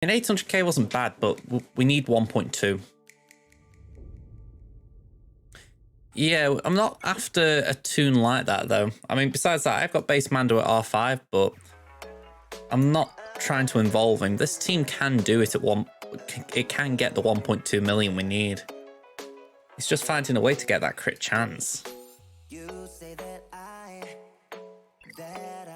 And 800k wasn't bad, but we need 1.2. Yeah, I'm not after a tune like that, though. I mean, besides that, I've got base Mando at R5, but I'm not trying to involve him. This team can do it at it can get the 1.2 million we need. It's just finding a way to get that crit chance. You say that I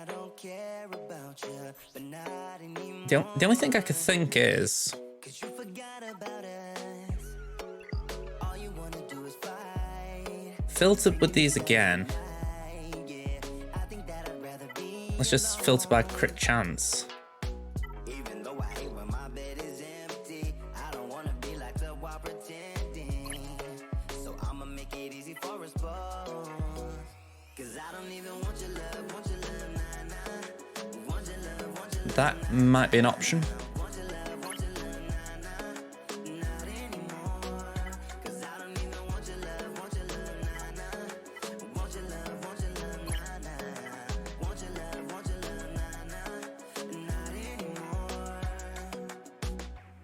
don't care about you, but not anymore. The only thing I could think is, You forgot about us. All you wanna do is fight. filtered with these again. Let's just filter by crit chance. Even though I hate when my bed is empty, I don't wanna be like the while pretending. So I'ma make it easy for us both. Cause I don't even want your love, nah, nah. Want your love, That might be an option.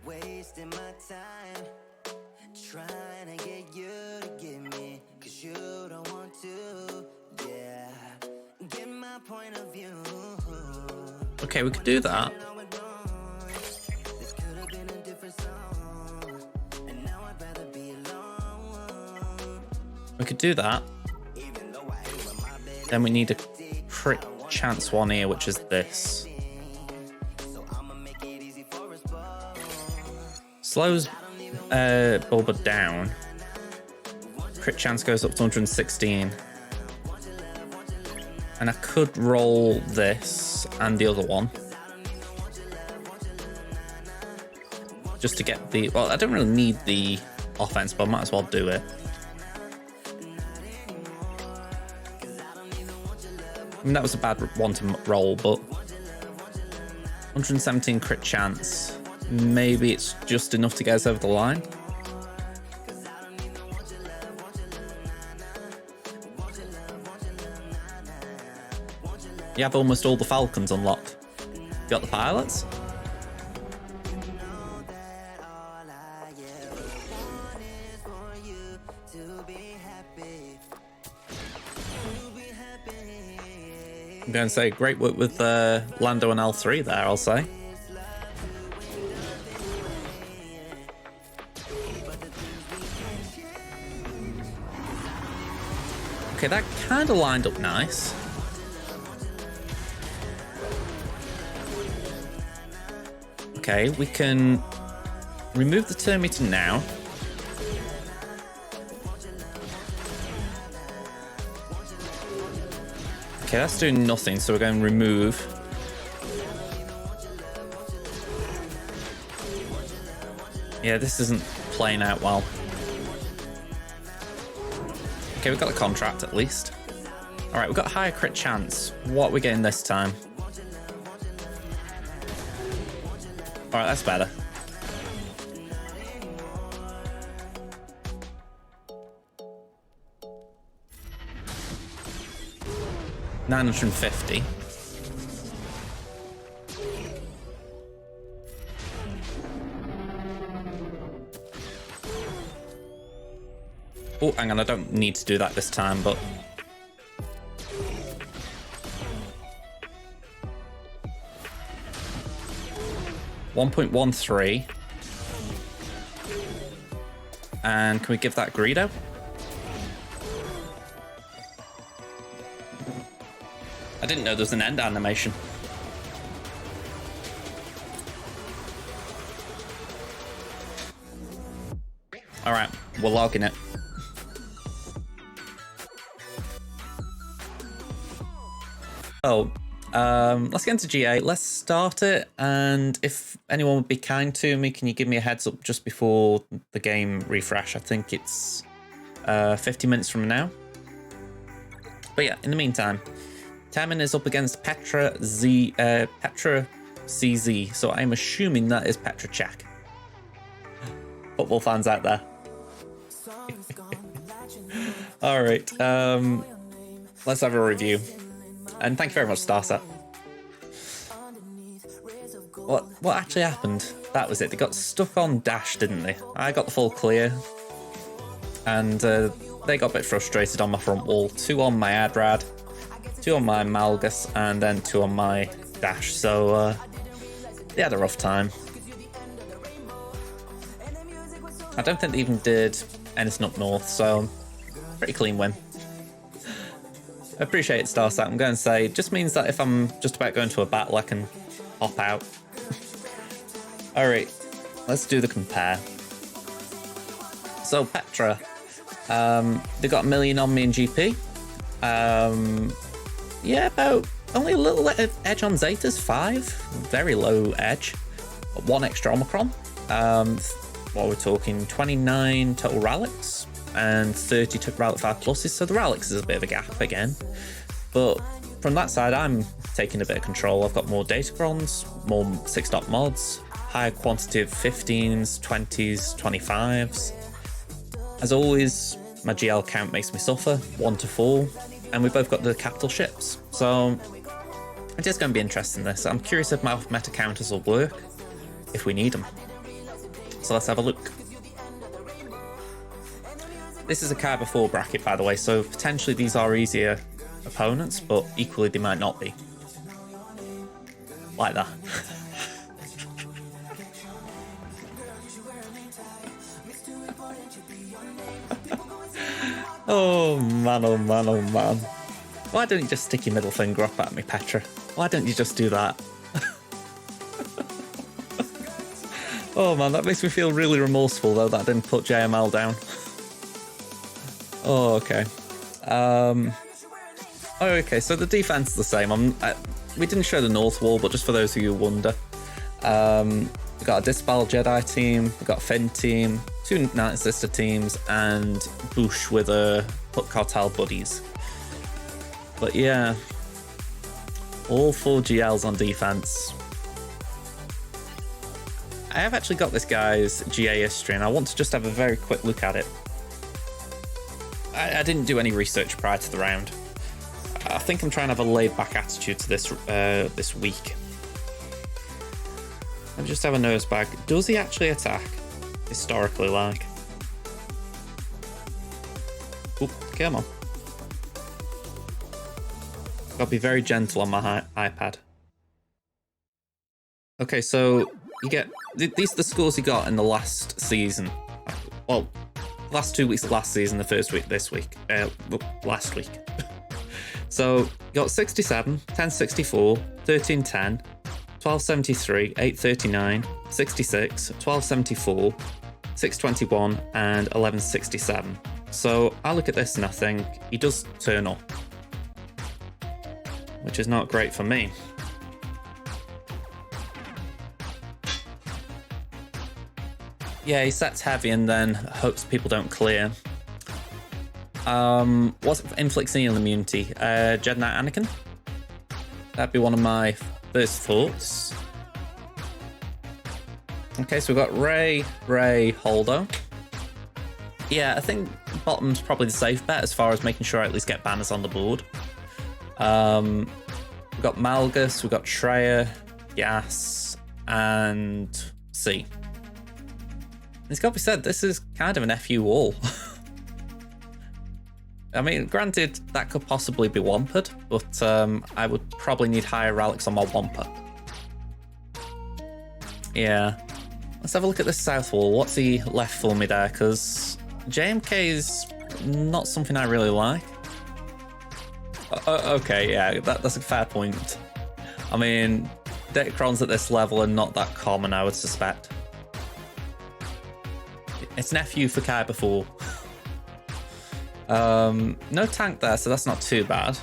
wasting my time trying to get you to give me, cause you don't want to, yeah. Get my point of view. Okay, we could do that. This could have been a different song, and now I'd rather be alone. We could do that. Even though I hate when my bed Then we need a crit chance one here, which is this. Slows Bulba down. Crit chance goes up to 116. And I could roll this and the other one. Just to get the... Well, I don't really need the offense, but I might as well do it. I mean, that was a bad one to roll, but 117 crit chance. Maybe it's just enough to get us over the line. You have almost all the Falcons unlocked. You got the pilots? I'm going to say great work with Lando and L3 there, I'll say. Okay, that kind of lined up nice. Okay, we can remove the turn meter now. Okay, that's doing nothing, so we're going to remove. Yeah, this isn't playing out well. Okay, we've got the contract at least. All right, we've got a higher crit chance. What are we getting this time? All right, that's better. $950. Oh, hang on, I don't need to do that this time, but... $1.13. And can we give that Greedo? I didn't know there was an end animation. All right, we're logging it. Oh, let's get into GA. Let's start it, and if anyone would be kind to me, can you give me a heads up just before the game refresh? I think it's 50 minutes from now. But yeah, in the meantime, Temmin is up against Petr CZ, so I'm assuming that is Petr Cech. Football fans out there. All right, let's have a review. And thank you very much, Starset. What actually happened? that was it. They got stuck on dash, didn't they? I got the full clear. And they got a bit frustrated on my front wall. 2 on my Adrad, 2 on my Malgus, and then 2 on my dash. So they had a rough time. I don't think they even did anything up north, so pretty clean win. I appreciate it, Starsat. I'm going to say, it just means that if I'm just about going to a battle, I can hop out. Alright, let's do the compare. So, Petra, they got 1 million on me in GP. Yeah, about only a little edge on Zetas, 5. Very low edge. 1 extra Omicron. What we're talking, 29 total relics and 30 relic 5 pluses. So the relics is a bit of a gap again. But from that side, I'm taking a bit of control. I've got more datacrons, more 6-dot mods, higher quantity of 15s, 20s, 25s. As always, my GL count makes me suffer, 1 to 4, and we've both got the capital ships. So it's just going to be interesting, this. I'm curious if my meta counters will work, if we need them. So let's have a look. This is a Kyber 4 bracket, by the way, so potentially these are easier opponents, but equally they might not be. Like that. Oh man, oh man, oh man. Why don't you just stick your middle finger up at me, Petra? Why don't you just do that? Oh man, that makes me feel really remorseful though that I didn't put JML down. Oh, okay. Okay, so the defense is the same. We didn't show the north wall, but just for those of you who wonder. We've got a Dispel Jedi team, we've got a Finn team, 2 Night Sister teams, and Bush with a Put Cartel buddies. But yeah, all 4 GLs on defense. I have actually got this guy's GA history, and I want to just have a very quick look at it. I didn't do any research prior to the round. I think I'm trying to have a laid-back attitude to this this week. Let me just have a nosebag. Does he actually attack? Historically, like. Oop, come on. Gotta be very gentle on my iPad. Okay, so you get these are the scores he got in the last season. Well, last 2 weeks of last season, the first week this week, last week. So you got 67, 1064, 1310, 1273, 839, 66, 1274, 621, and 1167. So I look at this and I think he does turn up, which is not great for me. Yeah, he sets heavy and then hopes people don't clear. What's inflicts an immunity? Jedi Knight Anakin? That'd be one of my first thoughts. Okay, so we've got Ray, Holdo. Yeah, I think bottom's probably the safe bet as far as making sure I at least get banners on the board. We've got Malgus, we've got Treya, Gas, and C. It's got to be said, this is kind of an FU wall. I mean, granted, that could possibly be Wampered, but I would probably need higher relics on my Wamper. Yeah. Let's have a look at this south wall. What's he left for me there? Because JMK is not something I really like. Okay, yeah, that's a fair point. I mean, Datacrons at this level are not that common, I would suspect. It's an FU for Kyber 4. No tank there, so that's not too bad.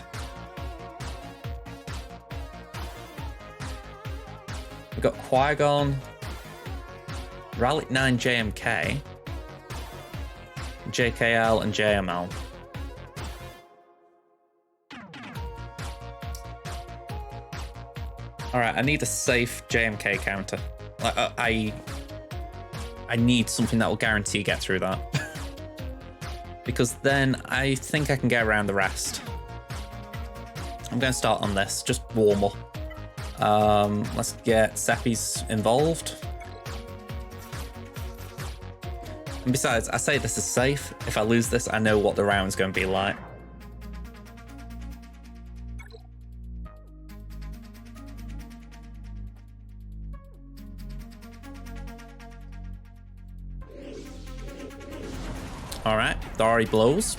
We've got Qui-Gon, Relic 9 JMK, JKL, and JML. Alright, I need a safe JMK counter. I need something that will guarantee get through that. Because then I think I can get around the rest. I'm going to start on this, just warm up. Let's get Seppi's involved. And besides, I say this is safe. If I lose this, I know what the round's going to be like. All right, Dari blows.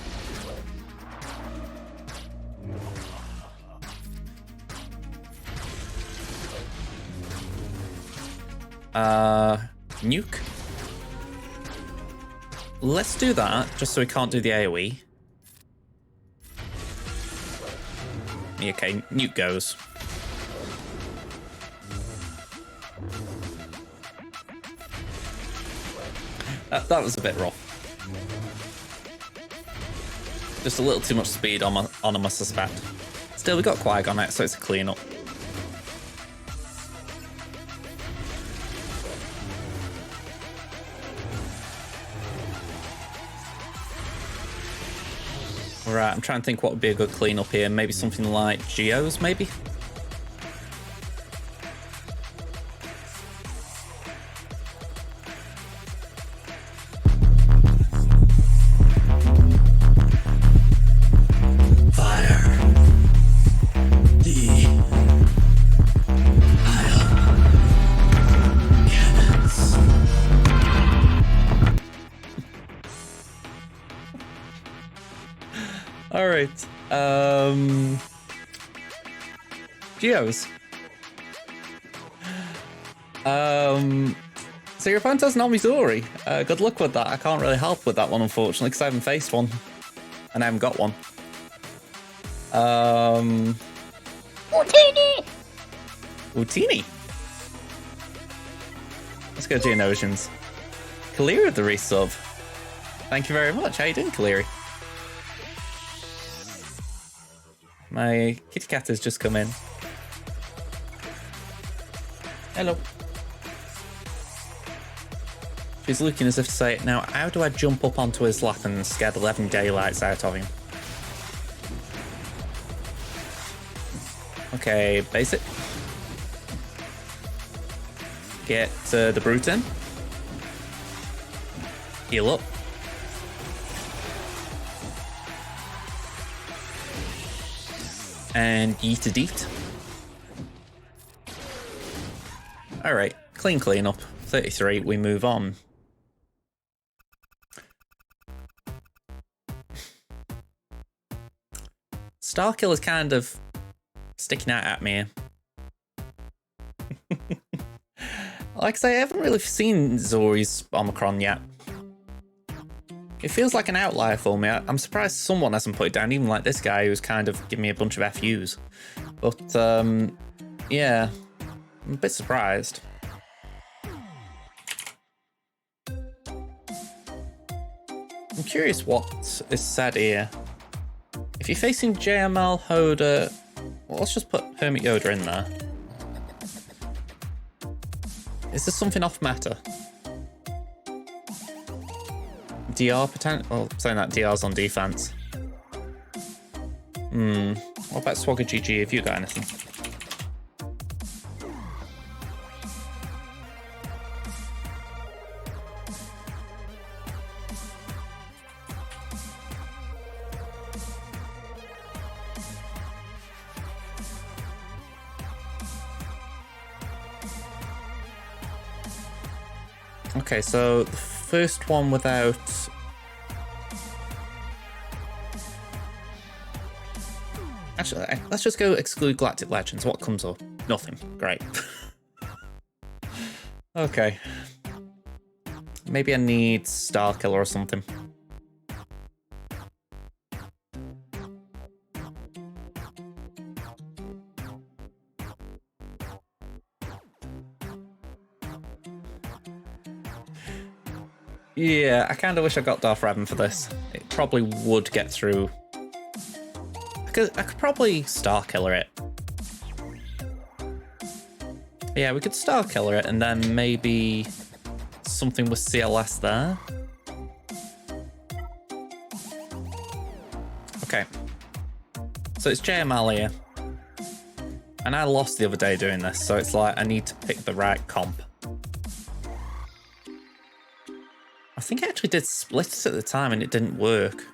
Nuke. Let's do that, just so we can't do the AoE. Yeah, okay, nuke goes. That was a bit rough. Just a little too much speed on him, I suspect. Still, we got Qui-Gon out, so it's a clean-up. Right, I'm trying to think what would be a good clean-up here. Maybe something like Geos, maybe? Fire. The ion cannons. All right. Geos. So your opponent has an Omizori. Good luck with that. I can't really help with that one, unfortunately, because I haven't faced one. And I haven't got one. Utini! Utini. Let's go Geonosians. Kaleri with the resub. Thank you very much. How you doing, Kaleri? My kitty cat has just come in. Hello. She's looking as if to say, now how do I jump up onto his lap and scare the 11 daylights out of him? Okay, basic. Get the brute in. Heal up. And yeet a deet. Alright, clean up. 33, we move on. Starkill is kind of sticking out at me. Like I say, I haven't really seen Zori's Omicron yet. It feels like an outlier for me. I'm surprised someone hasn't put it down, even like this guy who's kind of giving me a bunch of FUs. But, yeah, I'm a bit surprised. I'm curious what is said here. If you're facing JML, Hoda, well, let's just put Hermit Yoda in there. Is there something off meta? DR potential? Well, saying that DR's on defense. What about SWGOH? Have you got anything? Okay, so the first one without... Actually, let's just go exclude Galactic Legends. What comes up? Nothing. Great. Okay. Maybe I need Starkiller or something. Yeah, I kind of wish I got Darth Revan for this. It probably would get through. I could probably Starkiller it. Yeah, we could Starkiller it and then maybe something with CLS there. Okay. So it's JML here. And I lost the other day doing this, so it's like I need to pick the right comp. I think I actually did split it at the time and it didn't work.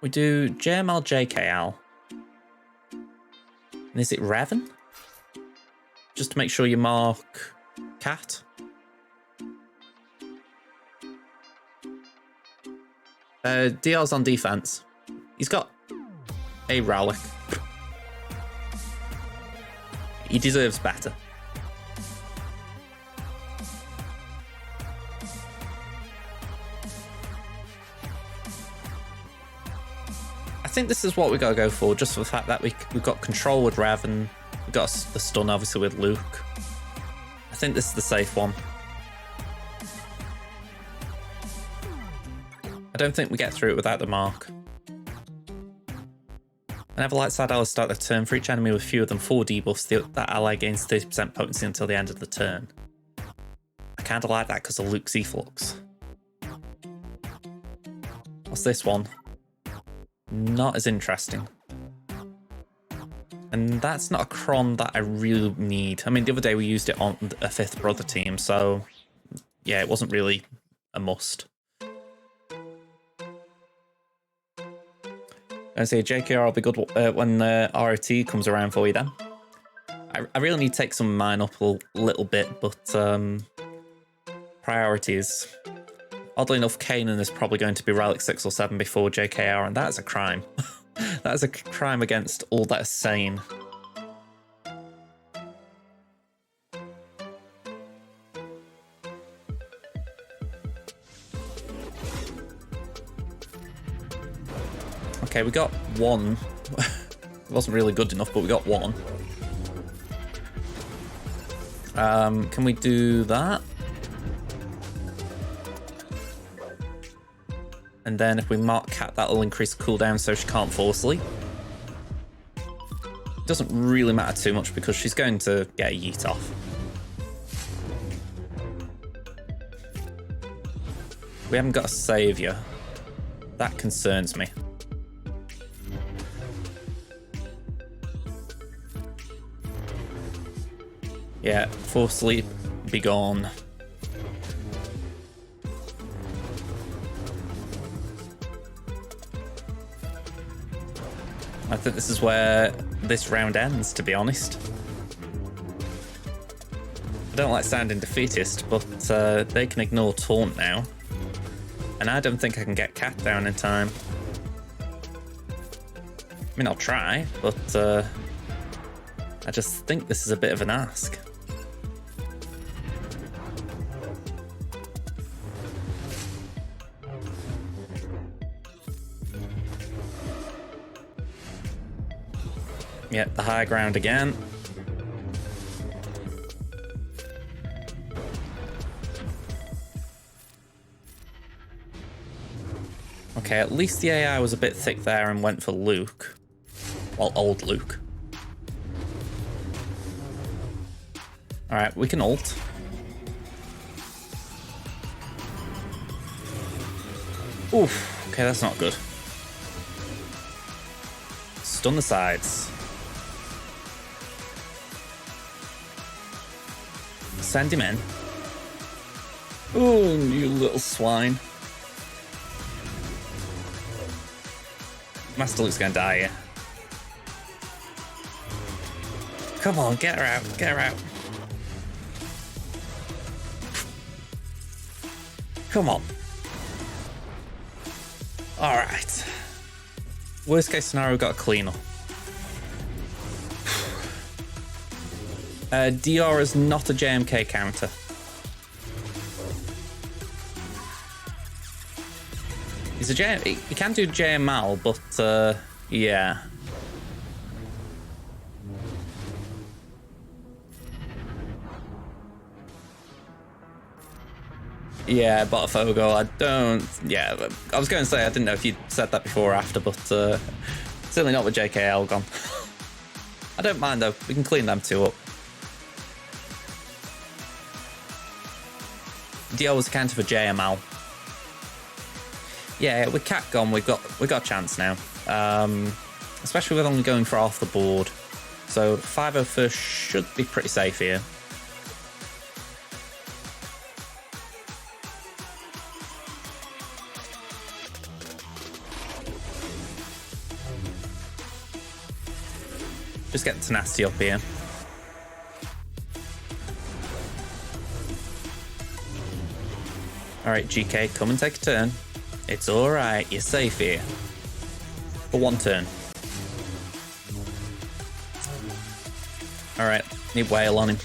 We do JML, JKL. And is it Revan? Just to make sure you mark Cat. DR's on defense. He's got a relic. He deserves better. I think this is what we gotta go for, just for the fact that we've got control with Revan. We've got the stun obviously with Luke. I think this is the safe one. I don't think we get through it without the mark. Whenever light side allies start their turn, for each enemy with fewer than 4 debuffs, that ally gains 30% potency until the end of the turn. I kinda like that because of Luke's efflux. What's this one? Not as interesting. And that's not a cron that I really need. I mean, the other day we used it on a 5th brother team, so yeah, it wasn't really a must. I say JKR will be good when ROT comes around for you then. I really need to take some of mine up a little bit, but priorities. Oddly enough, Kanan is probably going to be Relic 6 or 7 before JKR, and that is a crime. That is a crime against all that is sane. Okay, we got one. It wasn't really good enough, but we got one. Can we do that? And then if we mark Cat, that'll increase the cooldown so she can't fall asleep. Doesn't really matter too much because she's going to get a yeet off. We haven't got a saviour. That concerns me. Yeah, fall asleep, be gone. I think this is where this round ends, to be honest. I don't like sounding defeatist, but they can ignore taunt now. And I don't think I can get Cat down in time. I mean, I'll try, but I just think this is a bit of an ask. Yep, the high ground again. Okay, at least the AI was a bit thick there and went for Luke. Well, old Luke. Alright, we can ult. Oof, okay, that's not good. Stun the sides. Send him in. Oh, you little swine. Master Luke's gonna die here. Come on, get her out, get her out. Come on. Alright. Worst case scenario, we got a clean up. DR is not a JMK counter. He's a JM. He can do JML, but yeah. Yeah, Botafogo, I don't... Yeah, I was going to say, I didn't know if you'd said that before or after, but certainly not with JKL gone. I don't mind, though. We can clean them two up. DL was a counter for JML. Yeah, with Cat gone, we got a chance now. Especially with only going for half the board. So 501st should be pretty safe here. Just get tenacity up here. Alright, GK, come and take a turn. It's alright, you're safe here. For one turn. Alright, need whale on him.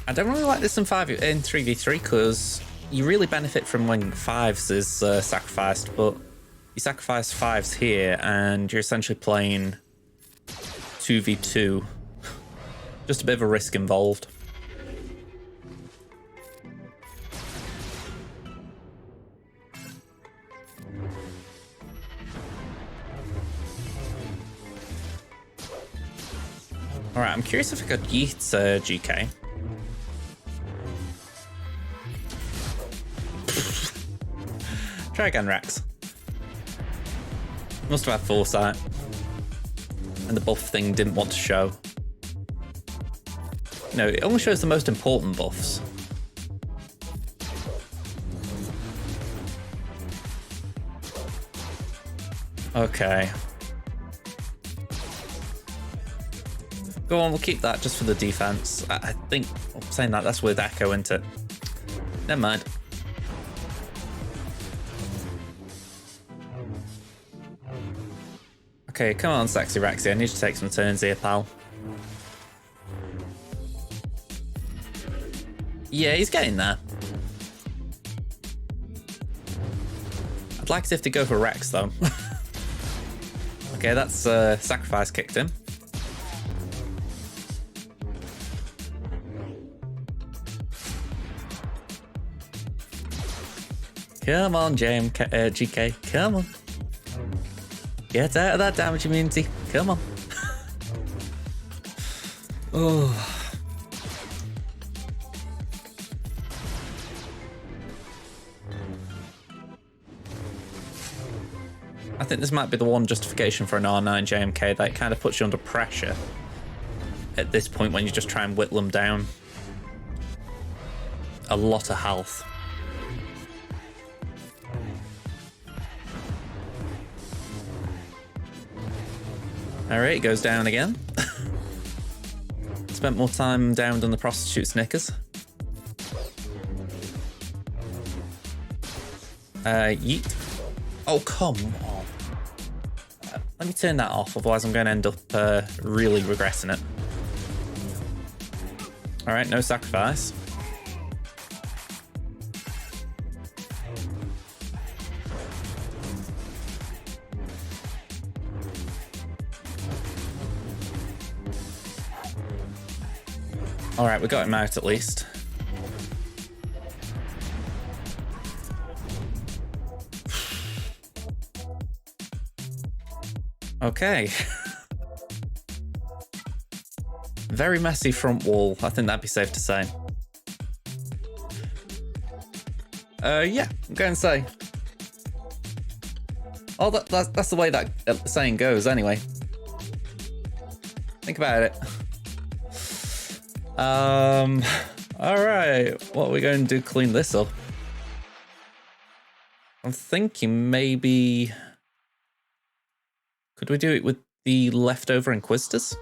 I don't really like this in 3v3 because you really benefit from when 5s is sacrificed, but you sacrifice 5s here and you're essentially playing 2v2. Just a bit of a risk involved. Alright, I'm curious if I could yeet GK. Try again, Rex. Must have had foresight. And the buff thing didn't want to show. No, it only shows the most important buffs. Okay. Go on, we'll keep that just for the defense. I think, saying that, that's with Echo, isn't it? Never mind. Okay, come on, Sexy Rexy. I need to take some turns here, pal. Yeah, he's getting there. I'd like it if they go for Rex, though. Okay, that's sacrifice kicked him. Come on, GK, come on. Get out of that damage immunity. Come on. Oh. I think this might be the one justification for an R9 JMK that it kind of puts you under pressure at this point when you just try and whittle them down. A lot of health. Alright, it goes down again. Spent more time down than the prostitute's knickers. Yeet. Oh, come on. Let me turn that off, otherwise I'm going to end up really regretting it. Alright, no sacrifice. Alright, we got him out at least. Okay. Very messy front wall. I think that'd be safe to say. Yeah, I'm going to say. Oh, that's the way that saying goes anyway. Think about it. Alright, what are we going to do to clean this up? I'm thinking maybe... Could we do it with the leftover Inquisitors?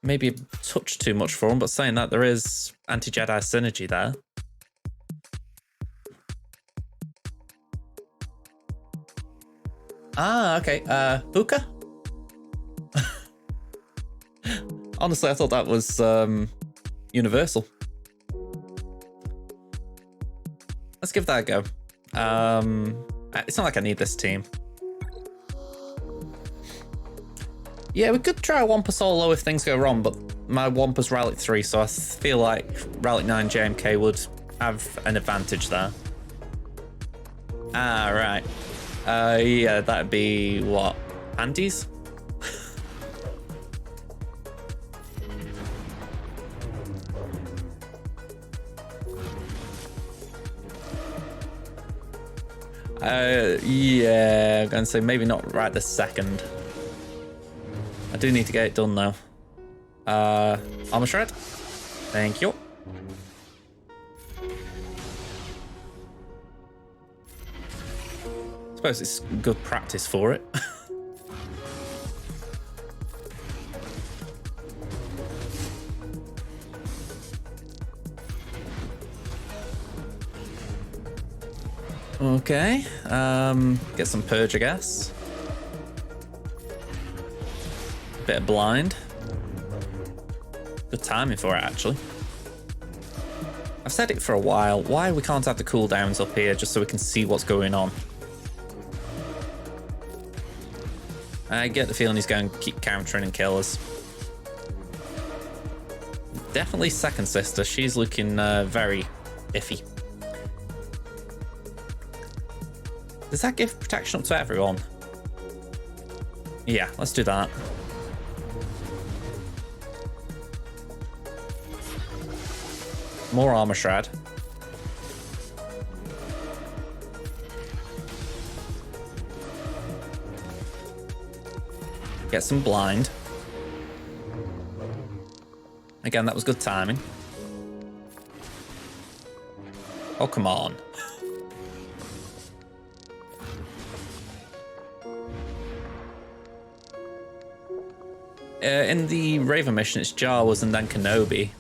Maybe a touch too much for them, but saying that, there is anti-Jedi synergy there. Ah, okay. Hookah? Honestly, I thought that was universal. Let's give that a go. It's not like I need this team. Yeah, we could try a Wampa solo if things go wrong, but my Wampa's Relic 3, so I feel like Relic 9 JMK would have an advantage there. Ah, right. Yeah, that'd be what? Panties? Yeah, I'm gonna say maybe not right this second. I do need to get it done though. Armor shred. Thank you. suppose it's good practice for it. Okay, get some purge, I guess. Bit of blind. Good timing for it, actually. I've said it for a while, why we can't have the cooldowns up here just so we can see what's going on. I get the feeling he's going to keep countering and kill us. Definitely second sister, she's looking very iffy. Does that give protection up to everyone? Yeah, let's do that. More armor shred. Get some blind. Again, that was good timing. Oh, come on. In the Raven mission, it's Jawas and then Kenobi.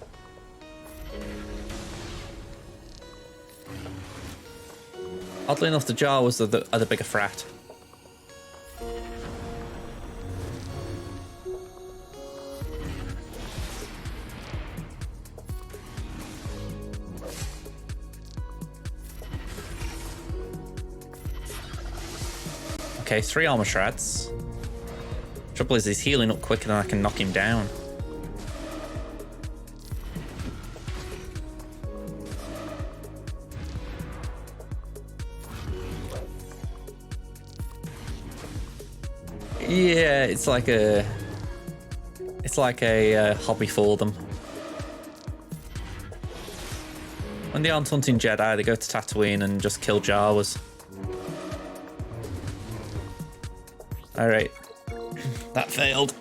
Oddly enough, the Jawas are the bigger threat. Okay, 3 armor shreds. Trouble is, he's healing up quicker than I can knock him down. Yeah, it's like a hobby for them. When they aren't hunting Jedi, they go to Tatooine and just kill Jawas. All right. That failed.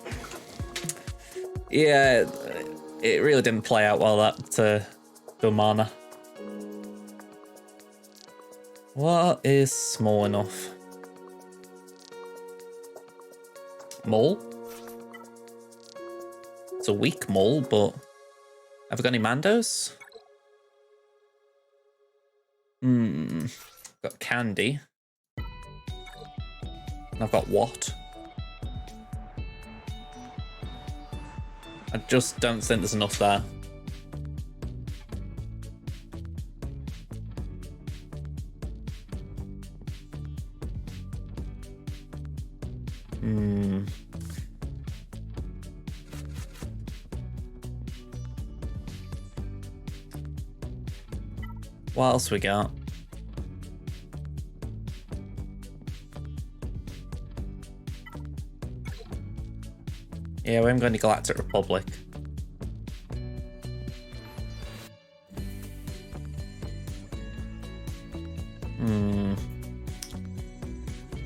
Yeah, it really didn't play out well, that mana. What is small enough? Mole? It's a weak mole, but have I got any Mandos? Got candy. I've got what? I just don't think there's enough there. What else we got? Yeah, we haven't got any Galactic Republic.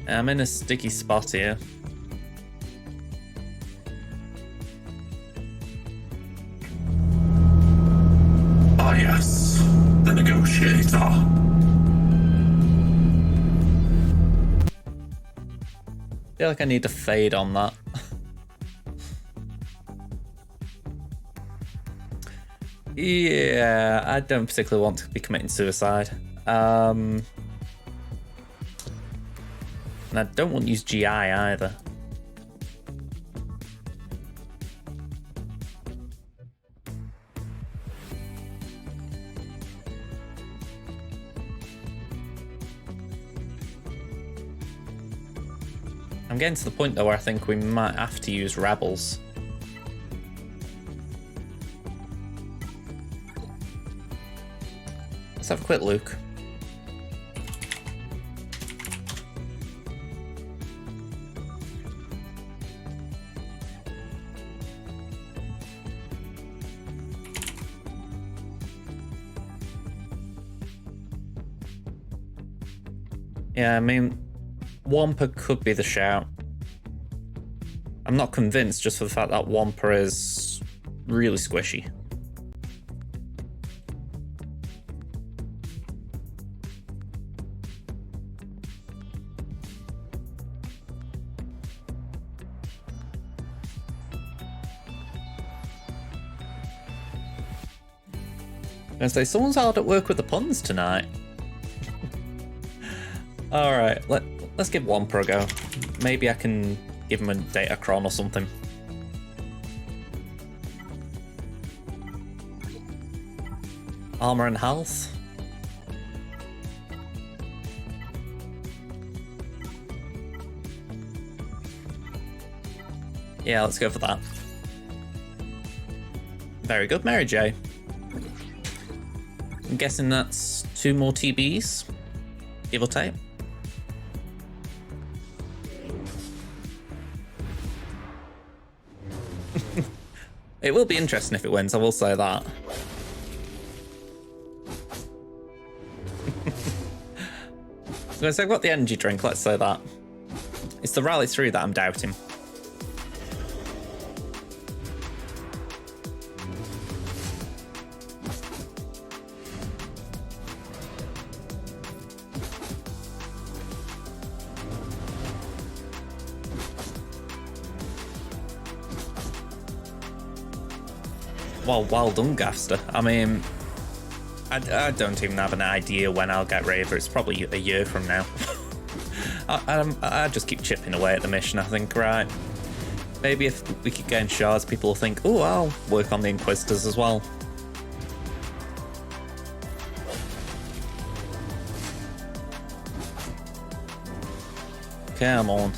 I'm in a sticky spot here. Ah yes, the negotiator. I feel like I need to fade on that. Yeah, I don't particularly want to be committing suicide. And I don't want to use GI either. I'm getting to the point though where I think we might have to use rebels. Let's have a quick look. Yeah, I mean, Wampa could be the shout. I'm not convinced just for the fact that Wampa is really squishy. I'm gonna say someone's hard at work with the puns tonight. All right, let's give one pro a go. Maybe I can give him a Datacron or something. Armor and health. Yeah, let's go for that. Very good, Mary J. I'm guessing that's 2 more TBs, give or take. It will be interesting if it wins, I will say that. I'm gonna say I've got the energy drink, let's say that. It's the rally through that I'm doubting. Well done, Gaster. I mean, I don't even have an idea when I'll get Raver. It's probably a year from now. I just keep chipping away at the mission, I think, right? Maybe if we keep getting shards, people will think, oh, I'll work on the Inquisitors as well. Come on.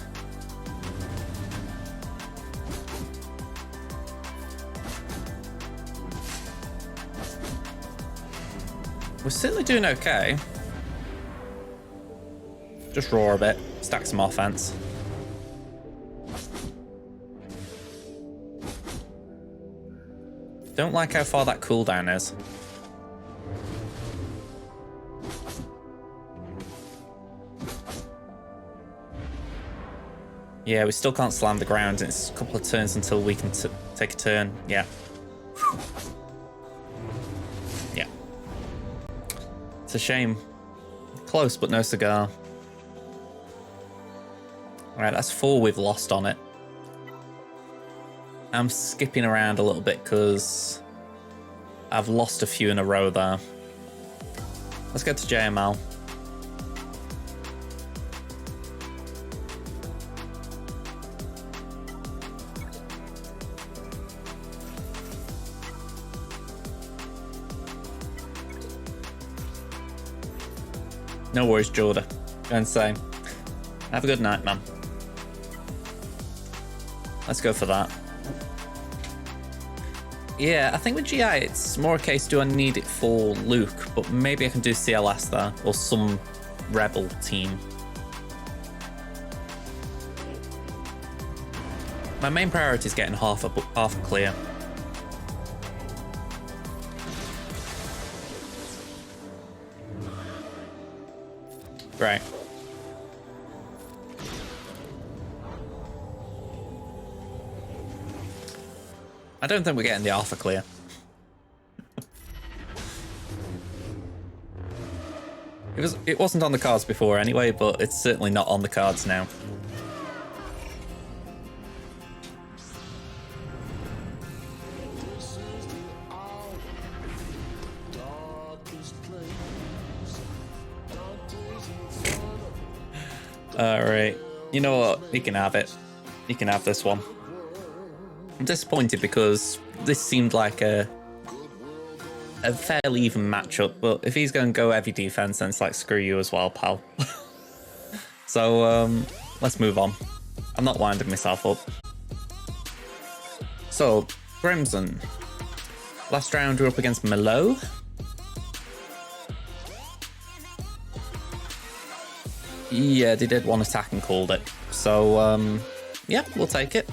We're certainly doing okay. Just roar a bit, stack some offense. Don't like how far that cooldown is. Yeah, we still can't slam the ground. It's a couple of turns until we can take a turn. Yeah. Yeah. It's a shame. Close, but no cigar. Alright, that's 4 we've lost on it. I'm skipping around a little bit because I've lost a few in a row there. Let's go to JML. No worries, Jordan. Go and say, have a good night, man. Let's go for that. Yeah, I think with GI, it's more a case, do I need it for Luke? But maybe I can do CLS there, or some Rebel team. My main priority is getting half clear. Right. I don't think we're getting the alpha clear. It wasn't on the cards before anyway, but it's certainly not on the cards now. Alright, you know what? You can have it. You can have this one. I'm disappointed because this seemed like a fairly even matchup, but if he's going to go heavy defense, then it's like, screw you as well, pal. So, let's move on. I'm not winding myself up. So, Crimson. Last round, we're up against Melo. Yeah, they did one attack and called it. So, yeah, we'll take it.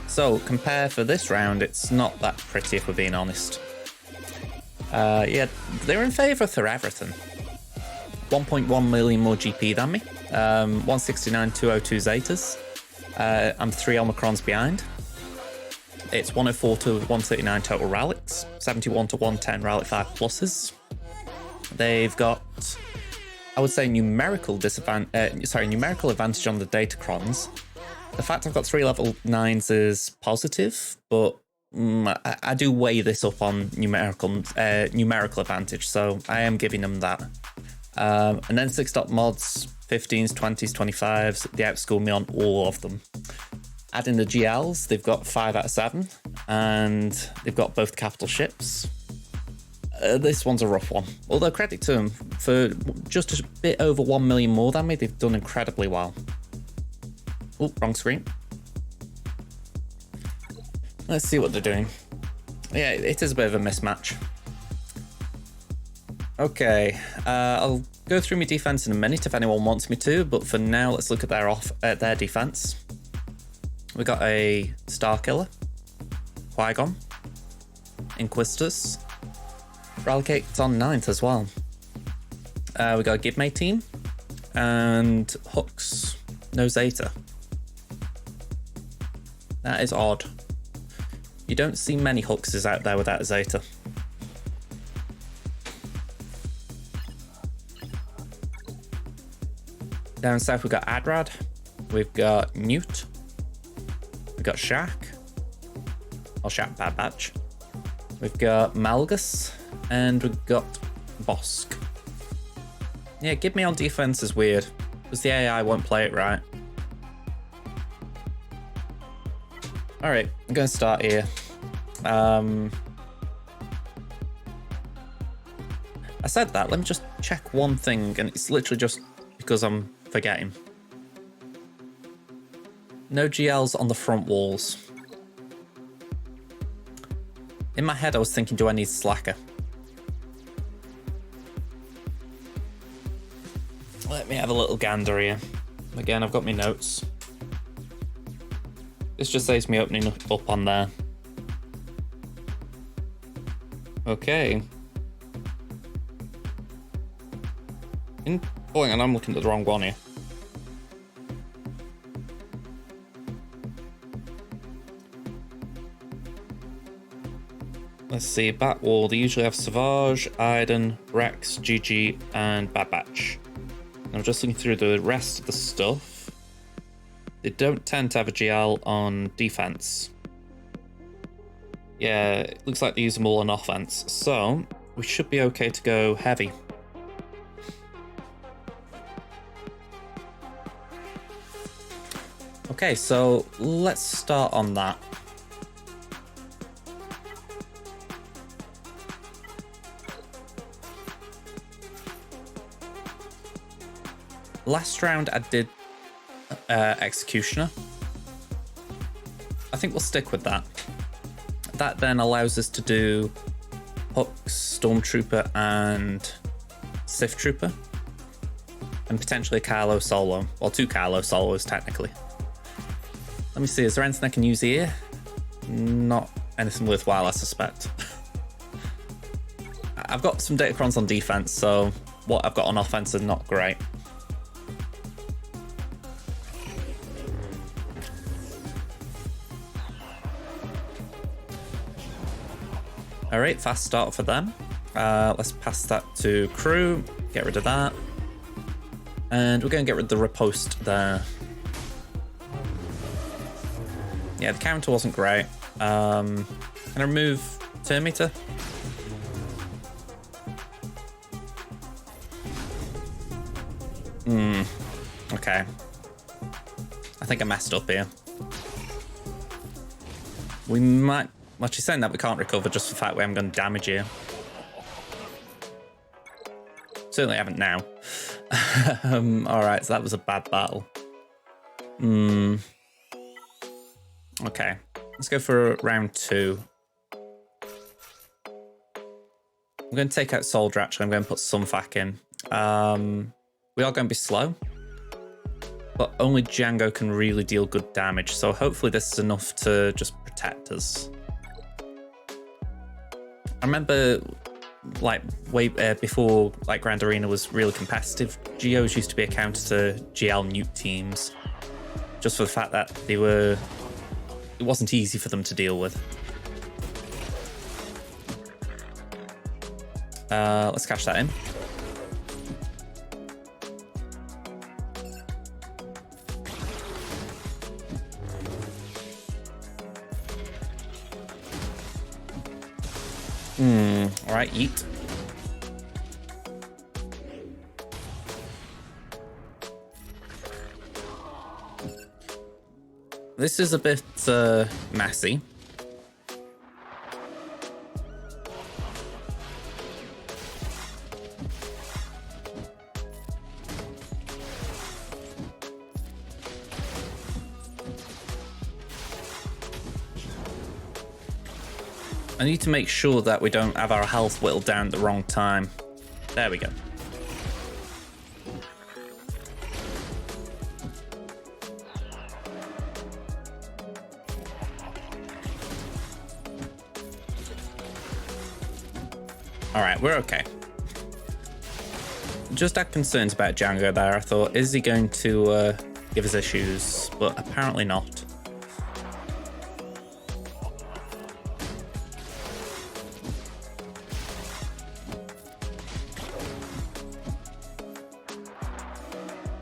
So, compare for this round, it's not that pretty if we're being honest. Yeah, they're in favour for everything. 1.1 million more GP than me. 169, 202 Zetas. I'm 3 Omicrons behind. It's 104 to 139 total relics. 71 to 110 relic 5 pluses. They've got, I would say, numerical advantage on the Datacrons. The fact I've got 3 level 9s is positive, but I do weigh this up on numerical advantage, so I am giving them that. And then 6.mods, 15s, 20s, 25s, they outscore me on all of them. Adding the GLs, they've got 5 out of 7, and they've got both capital ships. This one's a rough one. Although credit to them, for just a bit over 1 million more than me, they've done incredibly well. Oh, wrong screen. Let's see what they're doing. Yeah, it is a bit of a mismatch. Okay, I'll go through my defense in a minute if anyone wants me to, but for now, let's look at their defense. We got a Starkiller, Qui-Gon, Inquisitors, Rallycate's on 9th as well. We got a Gibme team, and Hooks, no Zeta. That is odd. You don't see many Hookses out there without a Zeta. Down south we've got Adrad, we've got Newt, we've got Shaq, or Shaq Bad Batch, we've got Malgus, and we've got Bosk. Yeah, give me on defense is weird, because the AI won't play it right. Alright, I'm going to start here. I said that, let me just check one thing, and it's literally just because I'm forgetting. No GLs on the front walls. In my head I was thinking, do I need Slacker? Let me have a little gander here. Again, I've got my notes. This just saves me opening up on there. Okay. Oh, hang on, I'm looking at the wrong one here. Let's see, Batwall, they usually have Savage, Iden, Rex, GG, and Bad Batch. And I'm just looking through the rest of the stuff. They don't tend to have a GL on defense. Yeah, it looks like they use them all on offense, so we should be okay to go heavy. Okay, so let's start on that. Last round I did Executioner. I think we'll stick with that. That then allows us to do Hooks, Stormtrooper, and Sith Trooper. And potentially a Kylo solo. Well, 2 Kylo solos, technically. Let me see, is there anything I can use here? Not anything worthwhile, I suspect. I've got some Datacrons on defense, so what I've got on offense is not great. Alright, fast start for them. Let's pass that to crew, get rid of that. And we're going to get rid of the riposte there. Yeah, the counter wasn't great. Can I remove turn meter? Okay. I think I messed up here. We might... Well, she's saying that we can't recover just for the fact we haven't done damage here. Certainly haven't now. Alright, so that was a bad battle. Okay, let's go for round 2. I'm going to take out Soldier, actually. I'm going to put Sunfac in. We are going to be slow, but only Django can really deal good damage, so hopefully this is enough to just protect us. I remember, like, way before like Grand Arena was really competitive, GOs used to be a counter to GL Newt teams, just for the fact that they were... It wasn't easy for them to deal with. Let's cash that in. Alright, yeet. This is a bit messy. I need to make sure that we don't have our health whittled down at the wrong time. There we go. Alright, we're okay. Just had concerns about Django there. I thought, is he going to give us issues? But apparently not.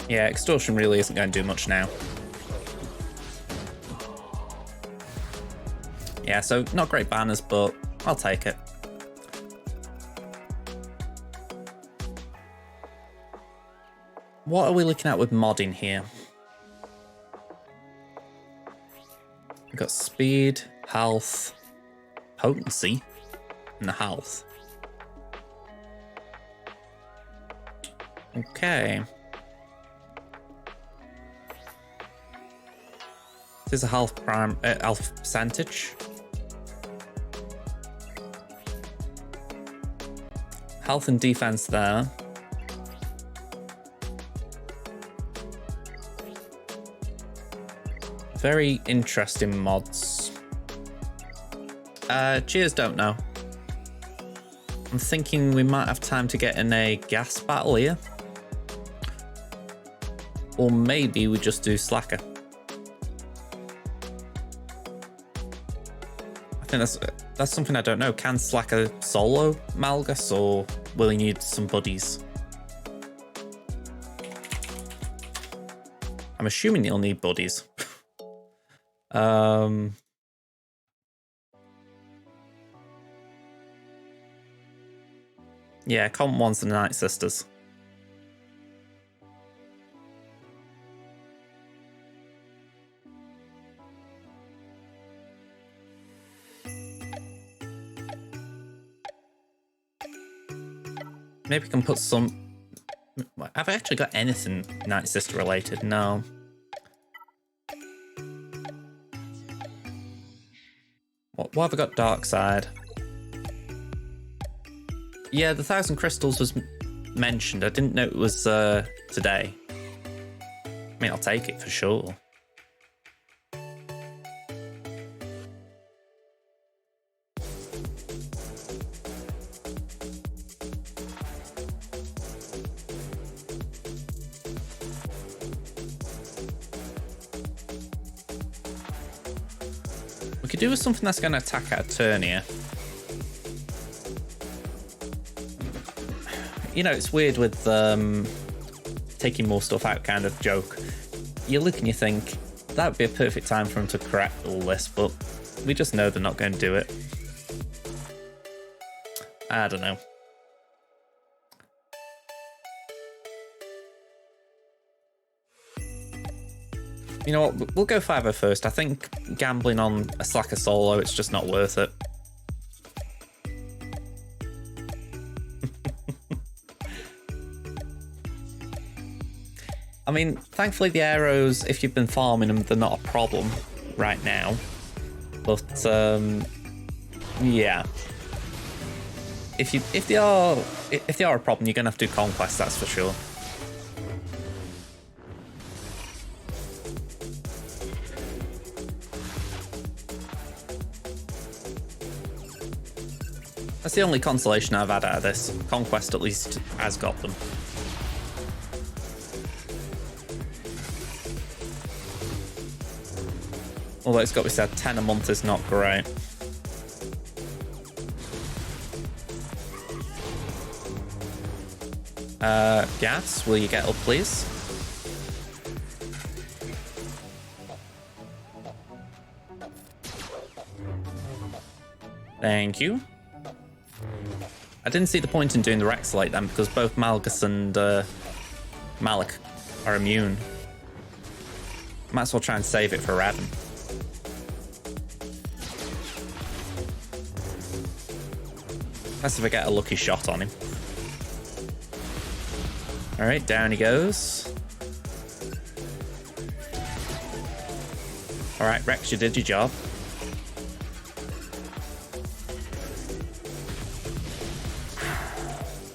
Yeah, extortion really isn't going to do much now. Yeah, so not great banners, but I'll take it. What are we looking at with modding here? We've got speed, health, potency, and health. Okay. This is a health percentage. Health and defense there. Very interesting mods. Cheers, don't know. I'm thinking we might have time to get in a gas battle here. Or maybe we just do Slacker. I think that's something I don't know. Can Slacker solo Malgus, or will he need some buddies? I'm assuming he'll need buddies. Yeah, comp one's the Night Sisters. Maybe we can put some... Have I actually got anything Night Sister related? No. What have I got? Dark Side. Yeah, the 1,000 crystals was mentioned. I didn't know it was today. I mean, I'll take it for sure. We could do with something that's going to attack at a turn here. You know, it's weird with taking more stuff out kind of joke. You look and you think, that would be a perfect time for them to correct all this, but we just know they're not going to do it. I don't know. You know what, we'll go 5-0 first. I think gambling on a Slacker solo, it's just not worth it. I mean, thankfully the arrows, if you've been farming them, they're not a problem right now. But, yeah. If they are a problem, you're gonna have to do conquest, that's for sure. That's the only consolation I've had out of this. Conquest at least has got them. Although it's got to be said, 10 a month is not great. Gas, will you get up, please? Thank you. I didn't see the point in doing the Rex Late then, because both Malgus and Malik are immune. Might as well try and save it for Revan. Unless if I get a lucky shot on him. Alright, down he goes. Alright, Rex, you did your job.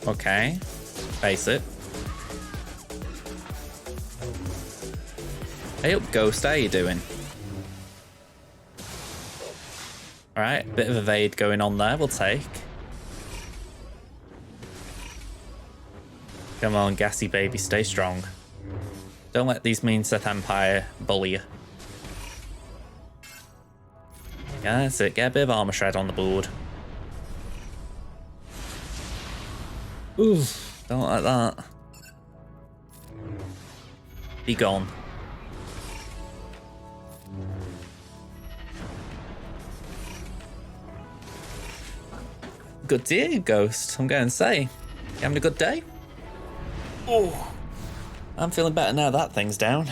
Okay. Face it. Hey up, Ghost, how you doing? Alright, bit of evade going on there, we'll take. Come on, Gassy baby, stay strong. Don't let these mean Sith Empire bully you. Yeah, that's it, get a bit of armor shred on the board. Ooh, don't like that. Be gone. Good day, Ghost. I'm going to say. You having a good day? Oh, I'm feeling better now that thing's down.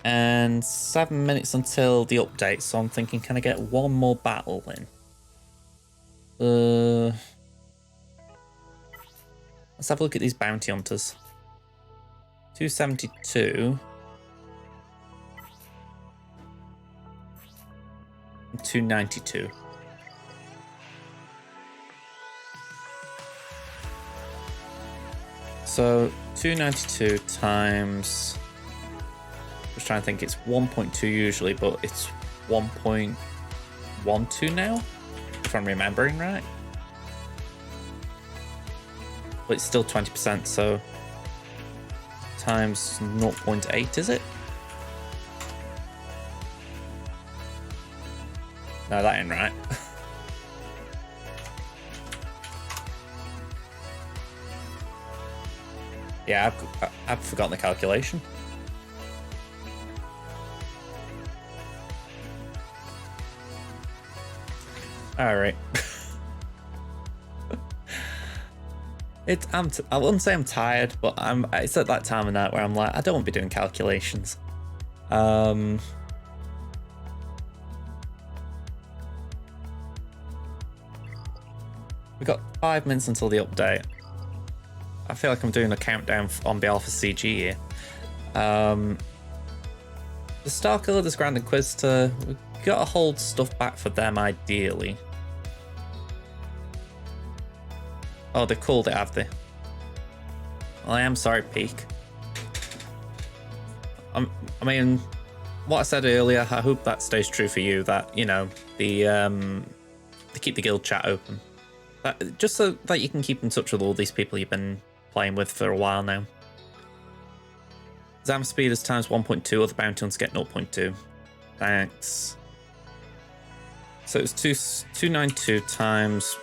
And 7 minutes until the update, so I'm thinking, can I get one more battle in? Let's have a look at these bounty hunters. 272. And 292. So 292 times, just trying to think, it's 1.2 usually, but it's 1.12 now, if I'm remembering right. But it's still 20%, so times 0.8, is it? No, that ain't right. Yeah, I've forgotten the calculation. All right. I wouldn't say I'm tired, but it's at that time of night where I'm like, I don't want to be doing calculations. We got 5 minutes until the update. I feel like I'm doing a countdown on behalf of CG here. The Starkiller, this Grand Inquisitor, we've got to hold stuff back for them ideally. Oh, they called it, have they? Well, I am sorry, Peak. I mean, what I said earlier, I hope that stays true for you, that, you know, they keep the guild chat open. Just so that you can keep in touch with all these people you've been playing with for a while now. Zam speed is times 1.2, other bounty hunters get 0.2. Thanks. So it's 292 times,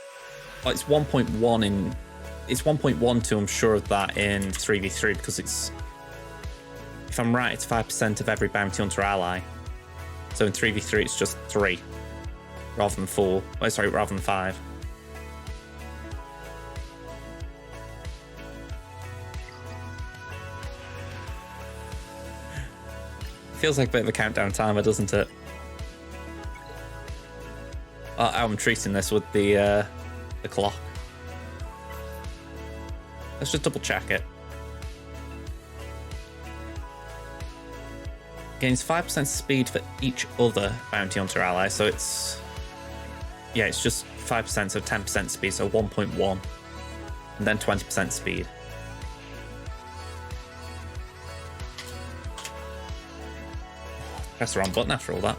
well, it's 1.1 in, it's 1.12, I'm sure of that in 3v3, because it's, if I'm right, it's 5% of every bounty hunter ally. So in 3v3 it's just 3 rather than 4. Oh, sorry, rather than 5. Feels like a bit of a countdown timer, doesn't it? I'm treating this with the clock. Let's just double check it. Gains 5% speed for each other bounty hunter ally, so it's, yeah, it's just 5%, so 10% speed, so 1.1, and then 20% speed. Press the wrong button after all that.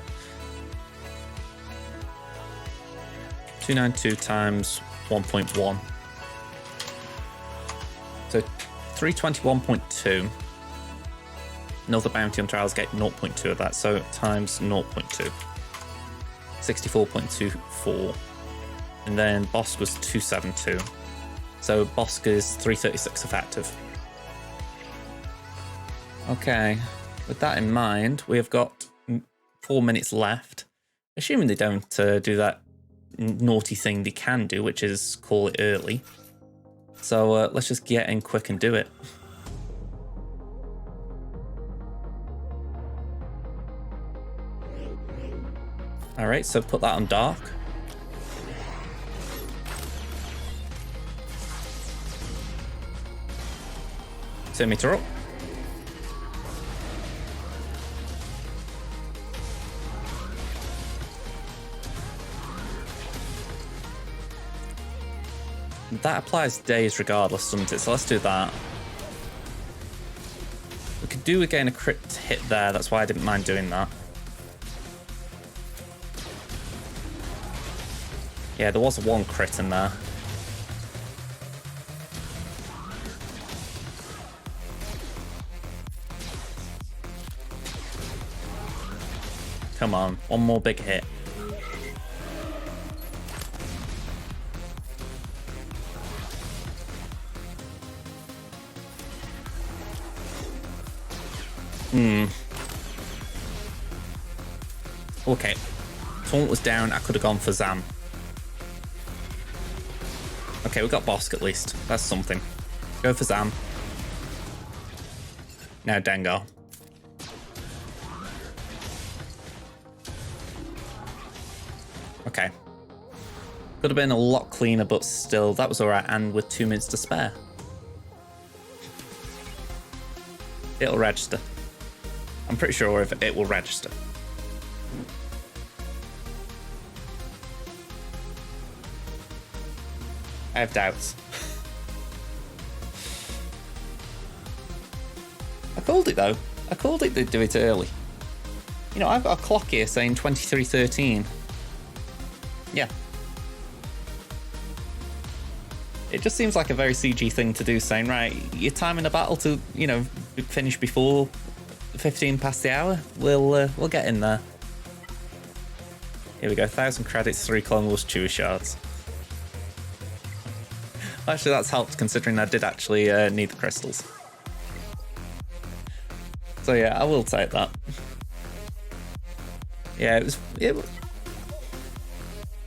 292 times 1.1. So 321.2. Another bounty on trials get 0.2 of that, so times 0.2. 64.24. And then Bosk was 272. So Bosk is 336 effective. Okay. With that in mind, we have got 4 minutes left. Assuming they don't do that naughty thing they can do, which is call it early. So let's just get in quick and do it. All right, so put that on dark. Turn meter up. That applies days regardless, doesn't it? So let's do that. We could do again a crit hit there, that's why I didn't mind doing that. Yeah, there was one crit in there. Come on, one more big hit. Okay. Taunt was down, I could have gone for Zam. Okay, we got Bosk at least. That's something. Go for Zam. Now Dengar. Okay. Could have been a lot cleaner, but still, that was alright, and with 2 minutes to spare. It'll register. I'm pretty sure if it will register. I have doubts. I called it though. I called it they'd do it early. You know, I've got a clock here saying 23:13. Yeah. It just seems like a very CG thing to do, saying, right, you're timing a battle to, you know, finish before 15 past the hour. We'll get in there. Here we go, 1,000 credits, 3 Clone Wars Chewie shards. Actually, that's helped considering I did actually need the crystals. So yeah, I will take that. Yeah,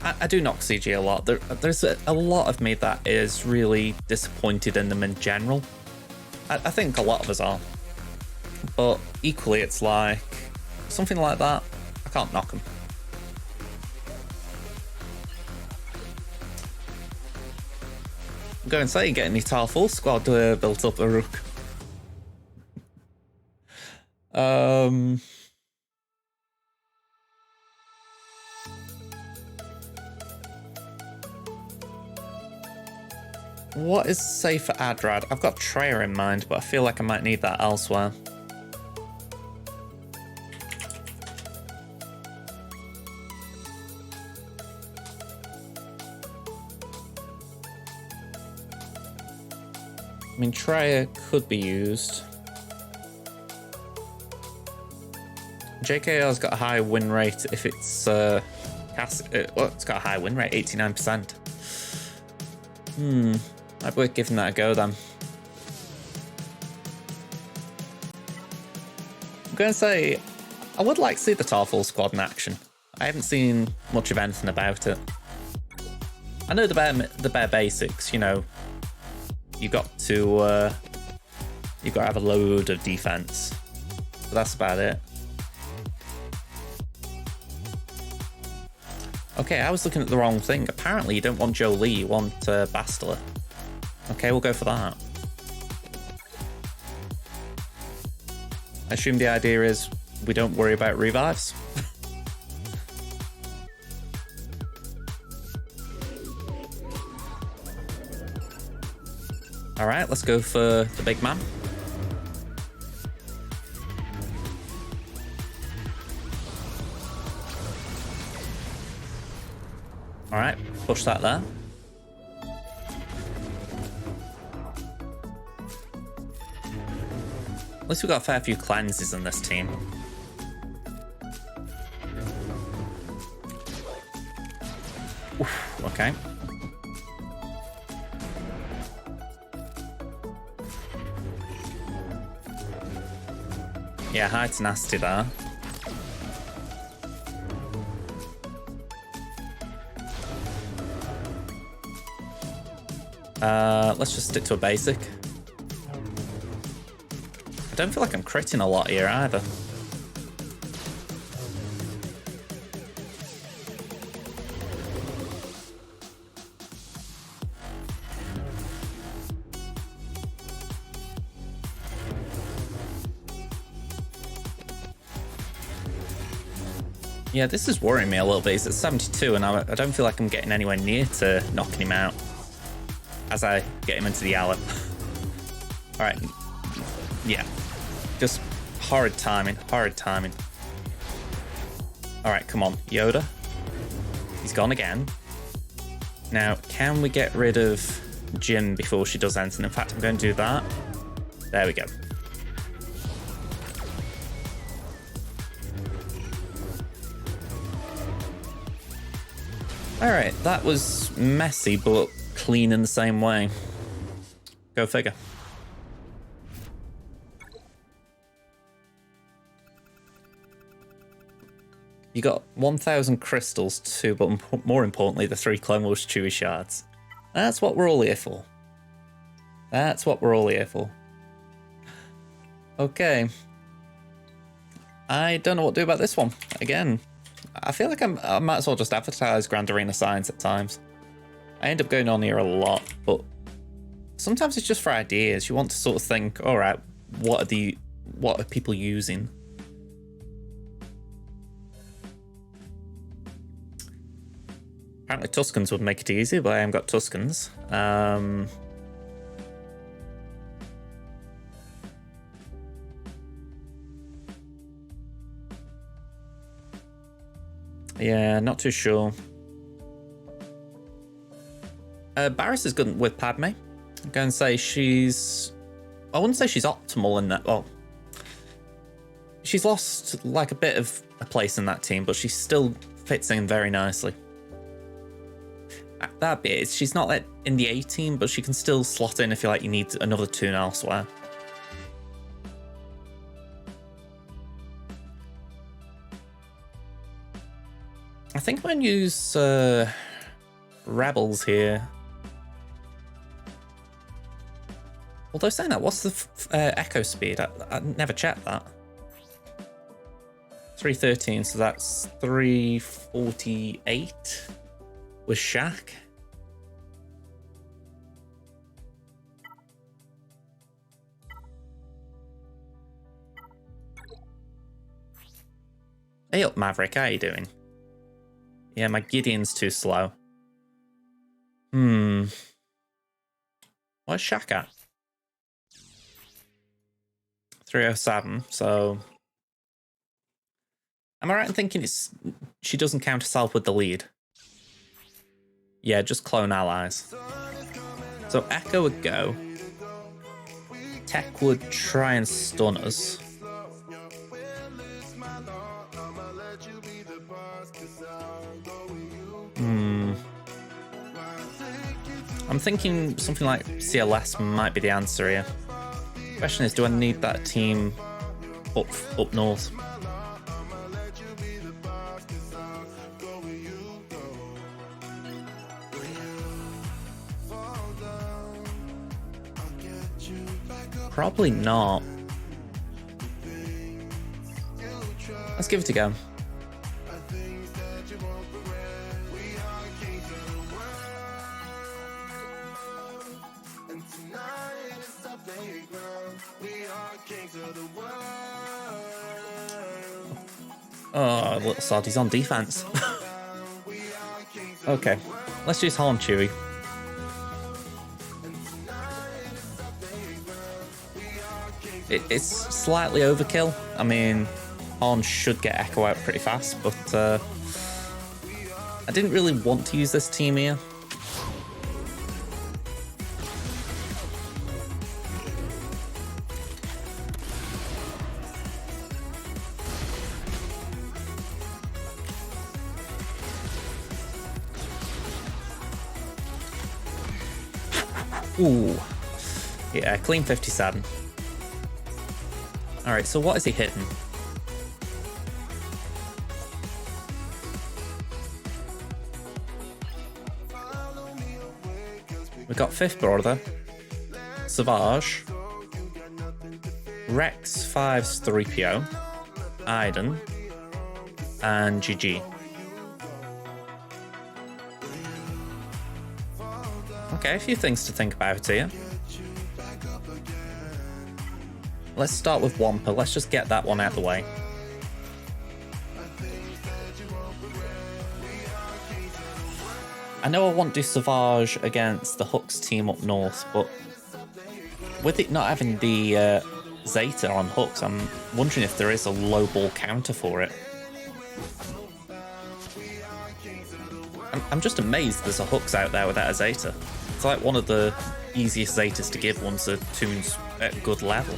I do knock CG a lot. There's a lot of me that is really disappointed in them in general. I think a lot of us are. But equally, it's like, something like that, I can't knock them. I'm going to say, getting the Tal full squad built up a rook. What is safe for Adrad? I've got Treya in mind, but I feel like I might need that elsewhere. I mean, Treya could be used. JKR's got a high win rate if it's well, it's got a high win rate, 89%. Might be worth giving that a go then. I'm going to say, I would like to see the Tarful squad in action. I haven't seen much of anything about it. I know the bare basics, you know. You got to have a load of defense, but that's about it. Okay, I was looking at the wrong thing. Apparently, you don't want Jolie, you want Bastila. Okay, we'll go for that. I assume the idea is we don't worry about revives. All right, let's go for the big man. All right, push that there. At least we've got a fair few cleanses in this team. Oof, okay. Yeah, high tenacity there. Let's just stick to a basic. I don't feel like I'm critting a lot here either. Yeah, this is worrying me a little bit. He's at 72 and I don't feel like I'm getting anywhere near to knocking him out as I get him into the Aleph. All right. Yeah. Just horrid timing, horrid timing. All right, come on, Yoda. He's gone again. Now, can we get rid of Jim before she does anything? In fact, I'm going to do that. There we go. All right, that was messy, but clean in the same way. Go figure. You got 1,000 crystals too, but more importantly, the 3 Clone Wars Chewy shards. That's what we're all here for. That's what we're all here for. Okay. I don't know what to do about this one. Again, I feel like I might as well just advertise Grand Arena Science at times. I end up going on here a lot, but sometimes it's just for ideas. You want to sort of think, all right, what are people using? Apparently Tuscans would make it easy, but I haven't got Tuscans. Yeah, not too sure. Barris is good with Padme. I'm going to say she's... I wouldn't say she's optimal in that... Well, she's lost like a bit of a place in that team, but she still fits in very nicely. That bit, she's not like in the A team, but she can still slot in if you like. You need another tune elsewhere. I think I'm going to use Rebels here. Although saying that, what's the echo speed? I never checked that. 313, so that's 348 with Shaq. Hey up, Maverick, how you doing? Yeah, my Gideon's too slow. Where's Shaq at? 307, so... Am I right in thinking she doesn't count herself with the lead? Yeah, just clone allies. So Echo would go. Tech would try and stun us. I'm thinking something like CLS might be the answer here. Question is, do I need that team up north? Probably not. Let's give it a go. Oh, little sod, he's on defense. Okay, let's use Han Chewie. It's slightly overkill. I mean, Han should get Echo out pretty fast, but I didn't really want to use this team here. Ooh. Yeah, clean 57. Alright, so what is he hitting? We've got Fifth Brother, Savage, Rex 5's 3PO, Aiden, and GG. Okay, a few things to think about here. Let's start with Wampa. Let's just get that one out of the way. I know I want to do Savage against the Hooks team up north, but with it not having the Zeta on Hooks, I'm wondering if there is a low ball counter for it. I'm just amazed there's a Hooks out there without a Zeta. It's like one of the easiest Zetas to give once a tune's at a good level.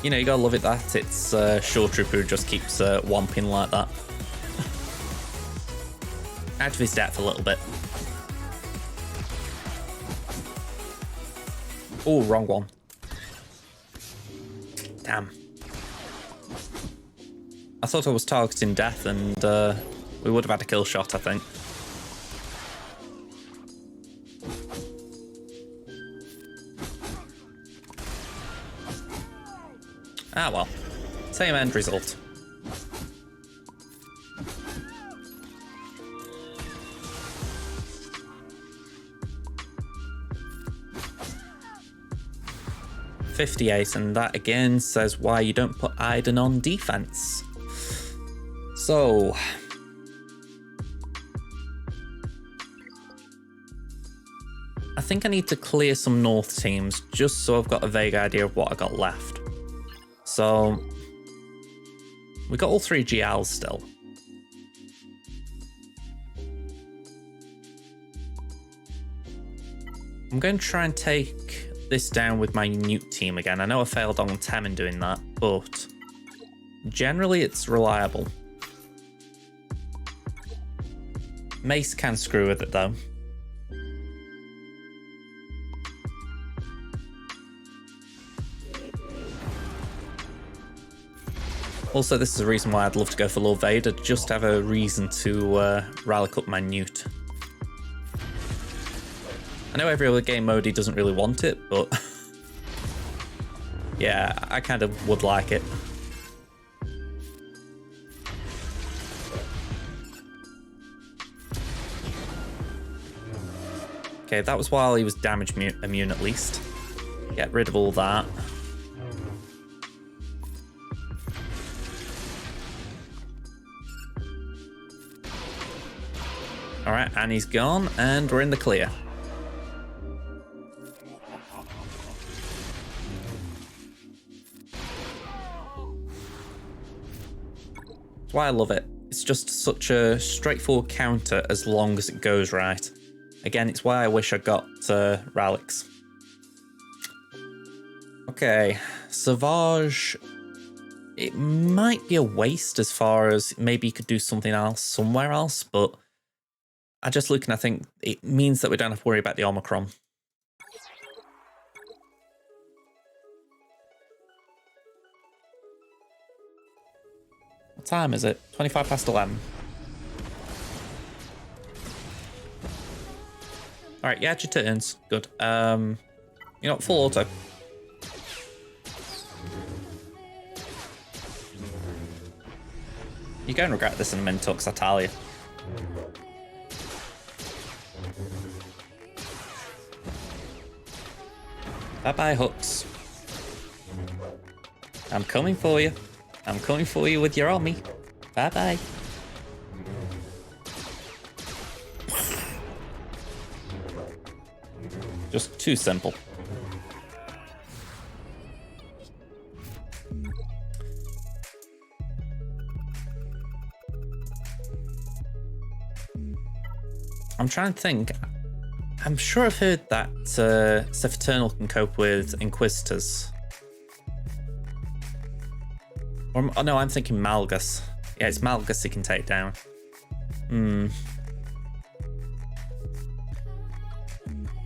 You know, you gotta love it that it's Shore Trooper who just keeps wamping like that. Out of his depth a little bit. Oh, wrong one. Damn. I thought I was targeting death and we would have had a kill shot, I think. Ah well, same end result. .58, and that again says why you don't put Aiden on defense. So I think I need to clear some north teams just so I've got a vague idea of what I got left. So we got all 3 GLs still. I'm going to try and take this down with my Newt team again. I know I failed on Temmin doing that, but generally it's reliable. Mace can screw with it though. Also, this is the reason why I'd love to go for Lord Vader, just have a reason to rally up my Newt. I know every other game mode he doesn't really want it, but yeah, I kind of would like it. Okay, that was while he was damage immune at least. Get rid of all that. Alright, and he's gone, and we're in the clear. That's why I love it. It's just such a straightforward counter as long as it goes right. Again, it's why I wish I got relics. Okay, Savage. It might be a waste as far as maybe you could do something else somewhere else, but I just look and I think it means that we don't have to worry about the Omicron. What time is it? 25 past 11. Alright, you had your turns. Good. You know, full auto. You're going to regret this in a minute, Tux, I tell you. Bye-bye, Hooks. I'm coming for you. I'm coming for you with your army. Bye-bye. Just too simple. I'm trying to think. I'm sure I've heard that Seth Eternal can cope with Inquisitors. Or, oh no, I'm thinking Malgus. Yeah, it's Malgus he can take down. I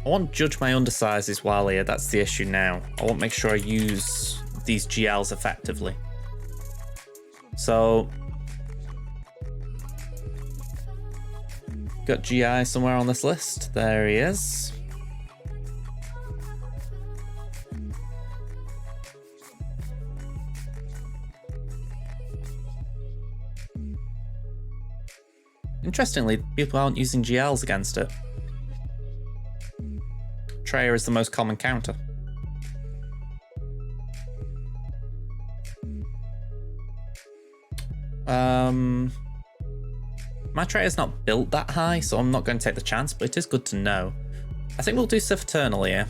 won't judge my undersizes while here, that's the issue now. I want to make sure I use these GLs effectively. So, got GI somewhere on this list. There he is. Interestingly, people aren't using GLs against it. Treya is the most common counter. My Treya's not built that high, so I'm not going to take the chance, but it is good to know. I think we'll do Sith Eternal here.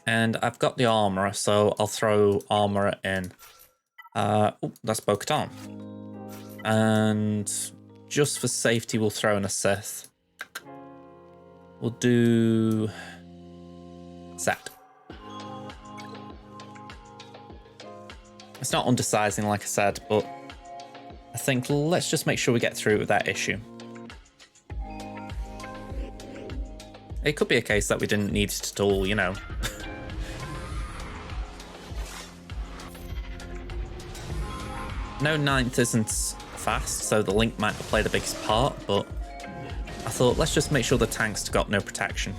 And I've got the Armourer, so I'll throw Armourer in. Oh, that's Bo-Katan. And just for safety, we'll throw in a Sith. We'll do Zat. It's not undersizing, like I said, but I think let's just make sure we get through with that issue. It could be a case that we didn't need it at all, you know. No, 9th isn't fast, so the Link might play the biggest part, but I thought let's just make sure the tank's got no protection.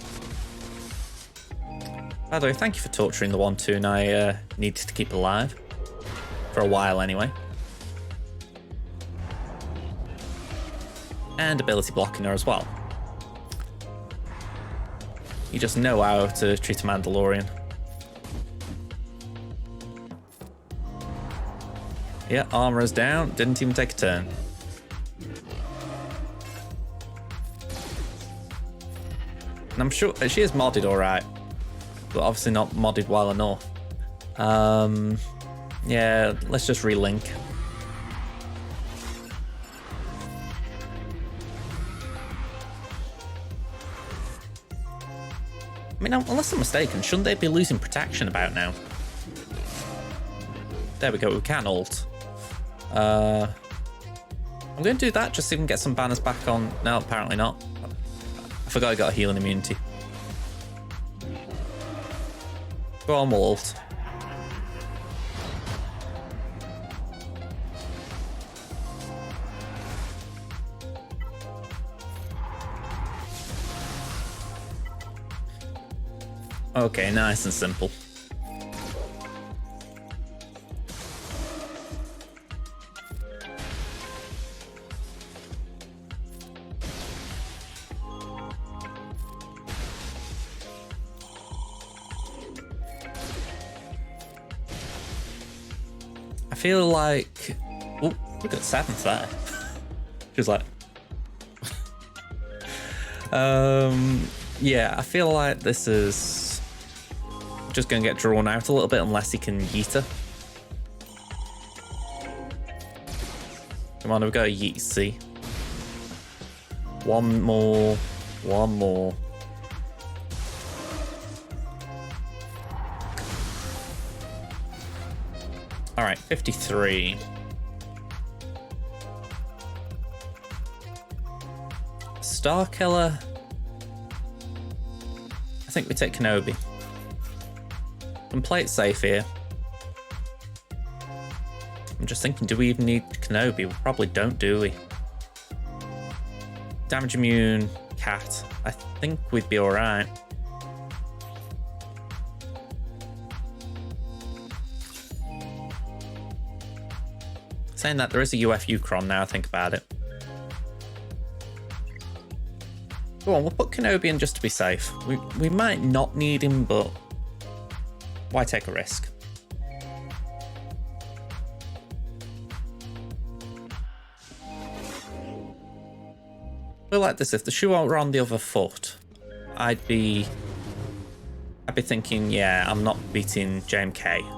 By the way, thank you for torturing the 1-2 I needed to keep alive. For a while anyway. And ability blocking her as well. You just know how to treat a Mandalorian. Yeah, Armorer's down, didn't even take a turn. And I'm sure she is modded alright, but obviously not modded well enough. Yeah, let's just relink. I mean, unless I'm mistaken, shouldn't they be losing protection about now? There we go, we can ult. I'm going to do that just so we can get some banners back on. No, apparently not. I forgot I got a healing immunity. Go on, we'll ult. Okay, nice and simple. I feel like... Oh, look at 7th there. Just like... yeah, I feel like this is just going to get drawn out a little bit unless he can yeet her. Come on, we've got a yeet C. One more. One more. Alright, 53. Star Killer. I think we take Kenobi. And play it safe here. I'm just thinking, do we even need Kenobi? We probably don't, do we? Damage immune, Cat. I think we'd be alright. Saying that, there is a UFU Cron now I think about it. Go on, we'll put Kenobi in just to be safe. We might not need him, but why take a risk? Feel like this, if the shoe were on the other foot, I'd be thinking, yeah, I'm not beating JMK.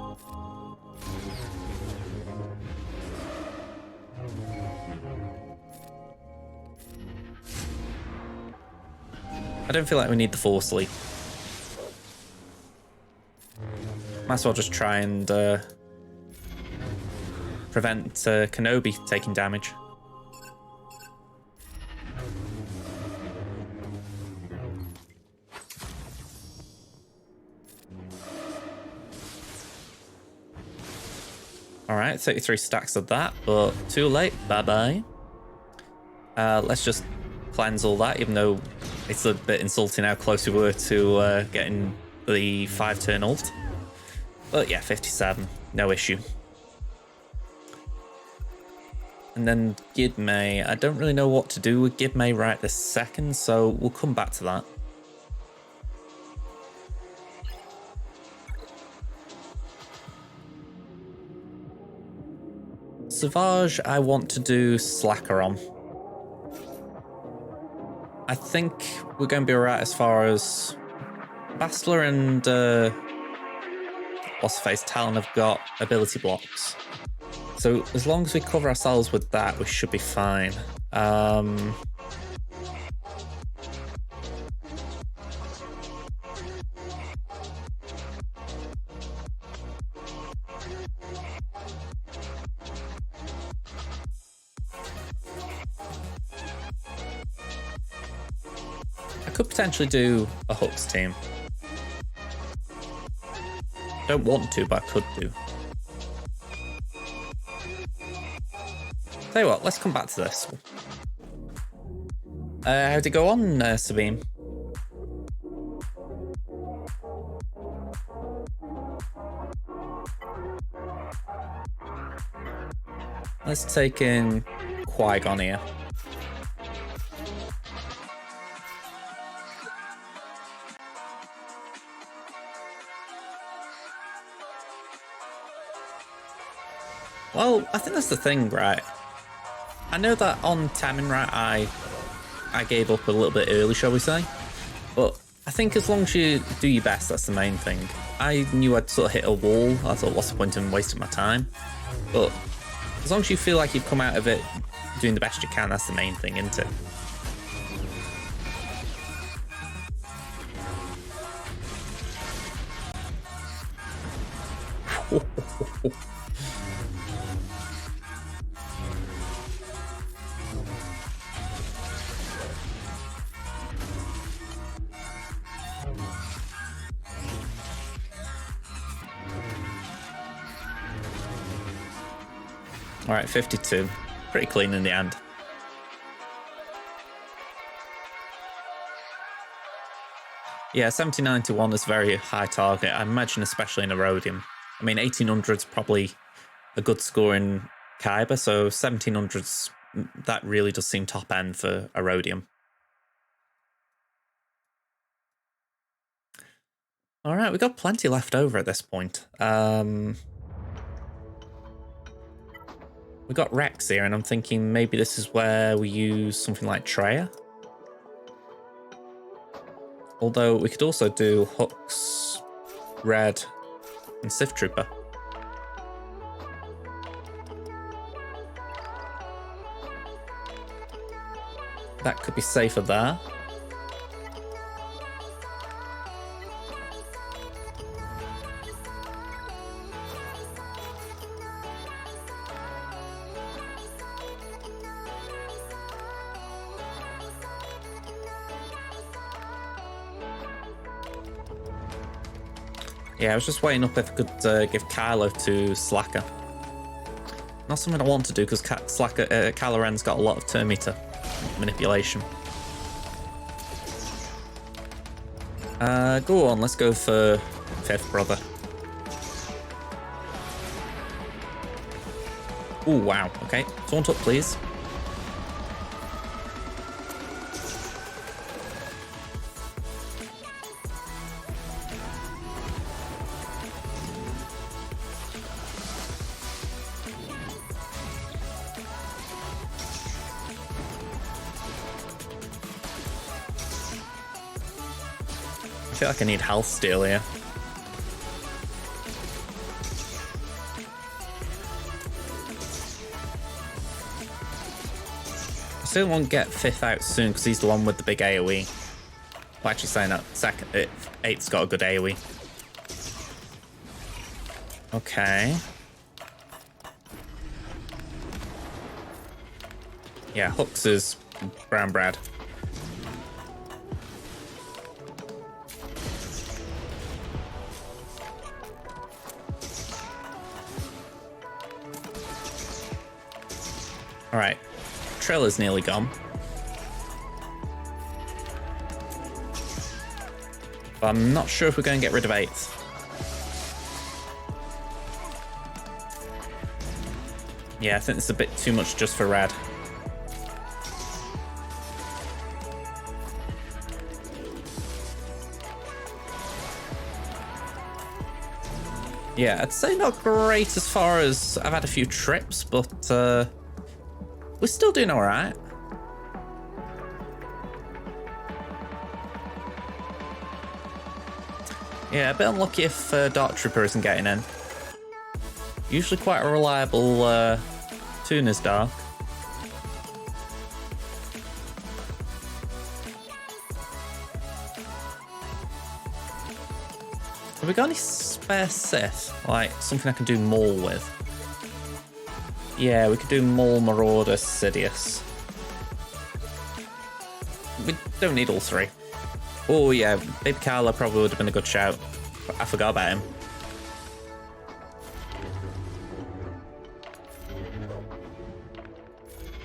I don't feel like we need the Force Leap. Might as well just try and prevent Kenobi taking damage. Alright, 33 stacks of that, but too late. Bye-bye. Let's just cleanse all that, even though it's a bit insulting how close we were to getting the 5-turn ult. But yeah, 57. No issue. And then Gidmay. I don't really know what to do with Gidmay right this second, so we'll come back to that. SWGOH, I want to do Slacker on. I think we're going to be alright as far as Bastler and what's face Talon have got ability blocks. So as long as we cover ourselves with that, we should be fine. I could potentially do a hooks team. Don't want to, but I could do. Tell you what, let's come back to this. How'd it go on, Sabine? Let's take in Qui-Gon here. Well, I think that's the thing, right? I know that on Temmin, right, I gave up a little bit early, shall we say? But I think as long as you do your best, that's the main thing. I knew I'd sort of hit a wall. I thought, what's the point in wasting my time? But as long as you feel like you've come out of it doing the best you can, that's the main thing, isn't it? All right, 52. Pretty clean in the end. Yeah, 7091 is a very high target. I imagine especially in Erodium. I mean, 1800's probably a good score in Kyber, so 1700's, that really does seem top end for Erodium. All right, we've got plenty left over at this point. We got Rex here, and I'm thinking maybe this is where we use something like Treya. Although we could also do Hooks, Red, and Sith Trooper. That could be safer there. Yeah, I was just waiting up if I could give Kylo to Slacker. Not something I want to do because Kylo Ren's got a lot of turn meter manipulation. Go on, let's go for Fifth Brother. Oh wow, okay. Taunt up, please. I feel like I need health steal here. I still won't get Fifth out soon because he's the one with the big AoE. Well, actually saying that, Eight's got a good AoE. Yeah, Hooks is brown bread. All right, Trailer's nearly gone. But I'm not sure if we're going to get rid of 8th. Yeah, I think it's a bit too much just for red. Yeah, I'd say not great as far as I've had a few trips, but we're still doing all right. Yeah, a bit unlucky if Dark Trooper isn't getting in. Usually quite a reliable tuner's Dark. Have we got any spare Sith? Like, something I can do Maul with? Yeah, we could do Maul, Marauder, Sidious. We don't need all 3. Oh yeah, Baby Kylo probably would have been a good shout. I forgot about him.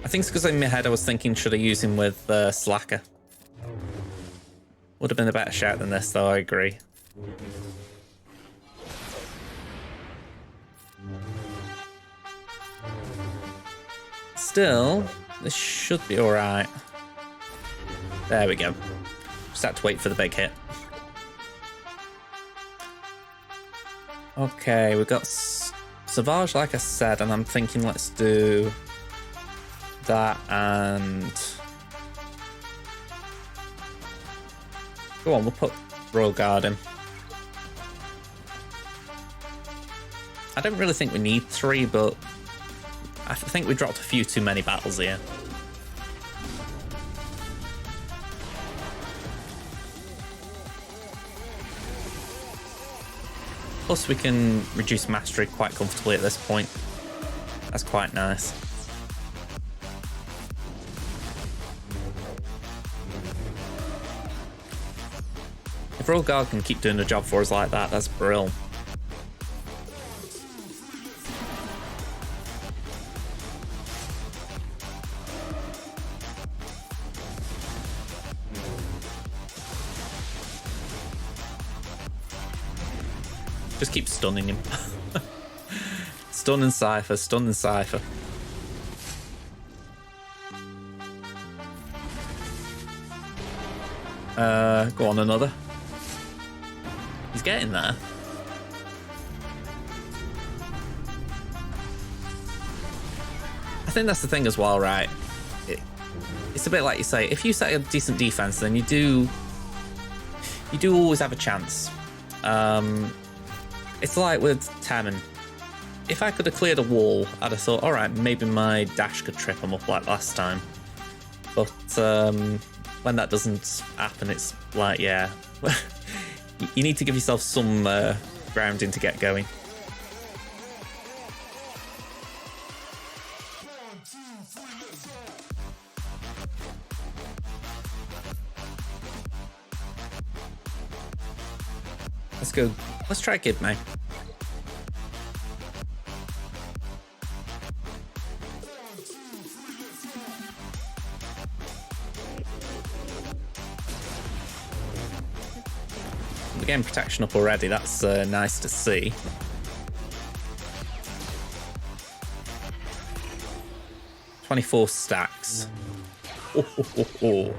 I think it's because in my head I was thinking, should I use him with Slacker? Would have been a better shout than this, though, I agree. Still, this should be alright. There we go. Just had to wait for the big hit. Okay, we've got SWGOH, like I said, and I'm thinking let's do that and... Go on, we'll put Royal Guard in. I don't really think we need 3, but I think we dropped a few too many battles here. Plus we can reduce mastery quite comfortably at this point. That's quite nice. If Royal Guard can keep doing the job for us like that, that's brilliant. Just keep stunning him. Stun and Cypher, stun and Cypher. Go on, another. He's getting there. I think that's the thing as well, right? It's a bit like you say, if you set a decent defense, then you do always have a chance. It's like with Temmin. If I could have cleared a wall, I'd have thought, all right, maybe my dash could trip him up like last time. But when that doesn't happen, it's like, yeah, you need to give yourself some grounding to get going. Let's go. Let's try Kid May. We're getting protection up already. That's nice to see. $24 stacks. Oh.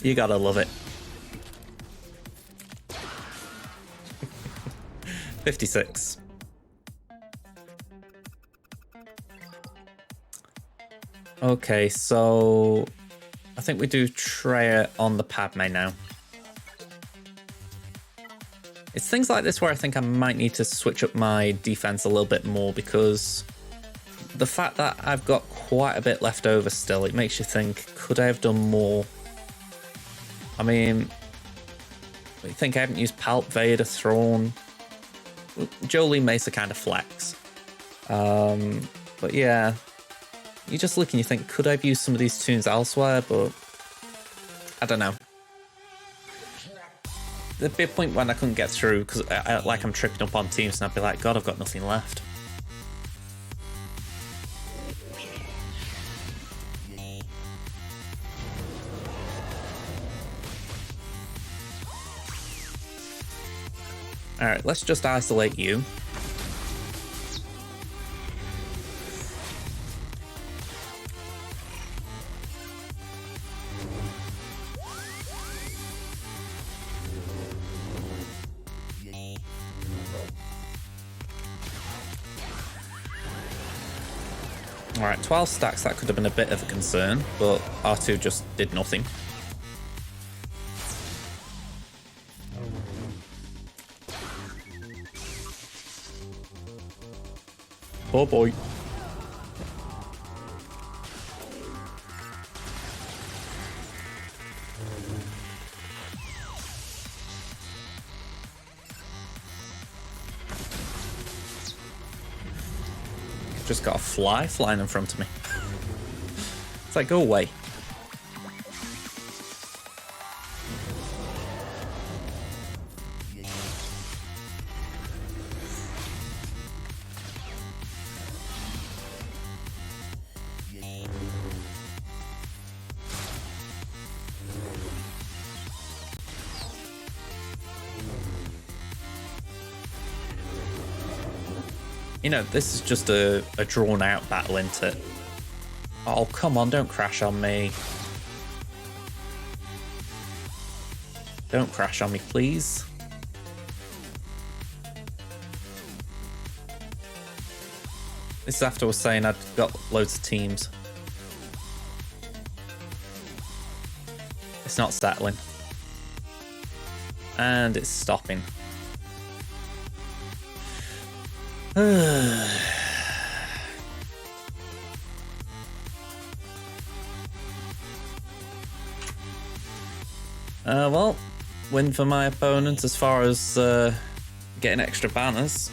You gotta love it. 56. Okay, so I think we do Traya on the Padme now. It's things like this where I think I might need to switch up my defense a little bit more, because the fact that I've got quite a bit left over still, it makes you think, could I have done more? I mean, I think I haven't used Palp, Vader, Thrawn. Jolie Mesa kind of flex. But yeah, you just look and you think, could I have used some of these tunes elsewhere? But I don't know. There'd be a point when I couldn't get through because like I'm tripping up on teams and I'd be like, God, I've got nothing left. Alright, let's just isolate you. Alright, 12 stacks, that could have been a bit of a concern, but R2 just did nothing. Oh boy. Just got a fly flying in front of me. It's like, go away. You know, this is just a drawn-out battle, isn't it? Oh, come on, don't crash on me. Don't crash on me, please. This is after I was saying I'd got loads of teams. It's not settling. And it's stopping. Well, win for my opponent as far as getting extra banners.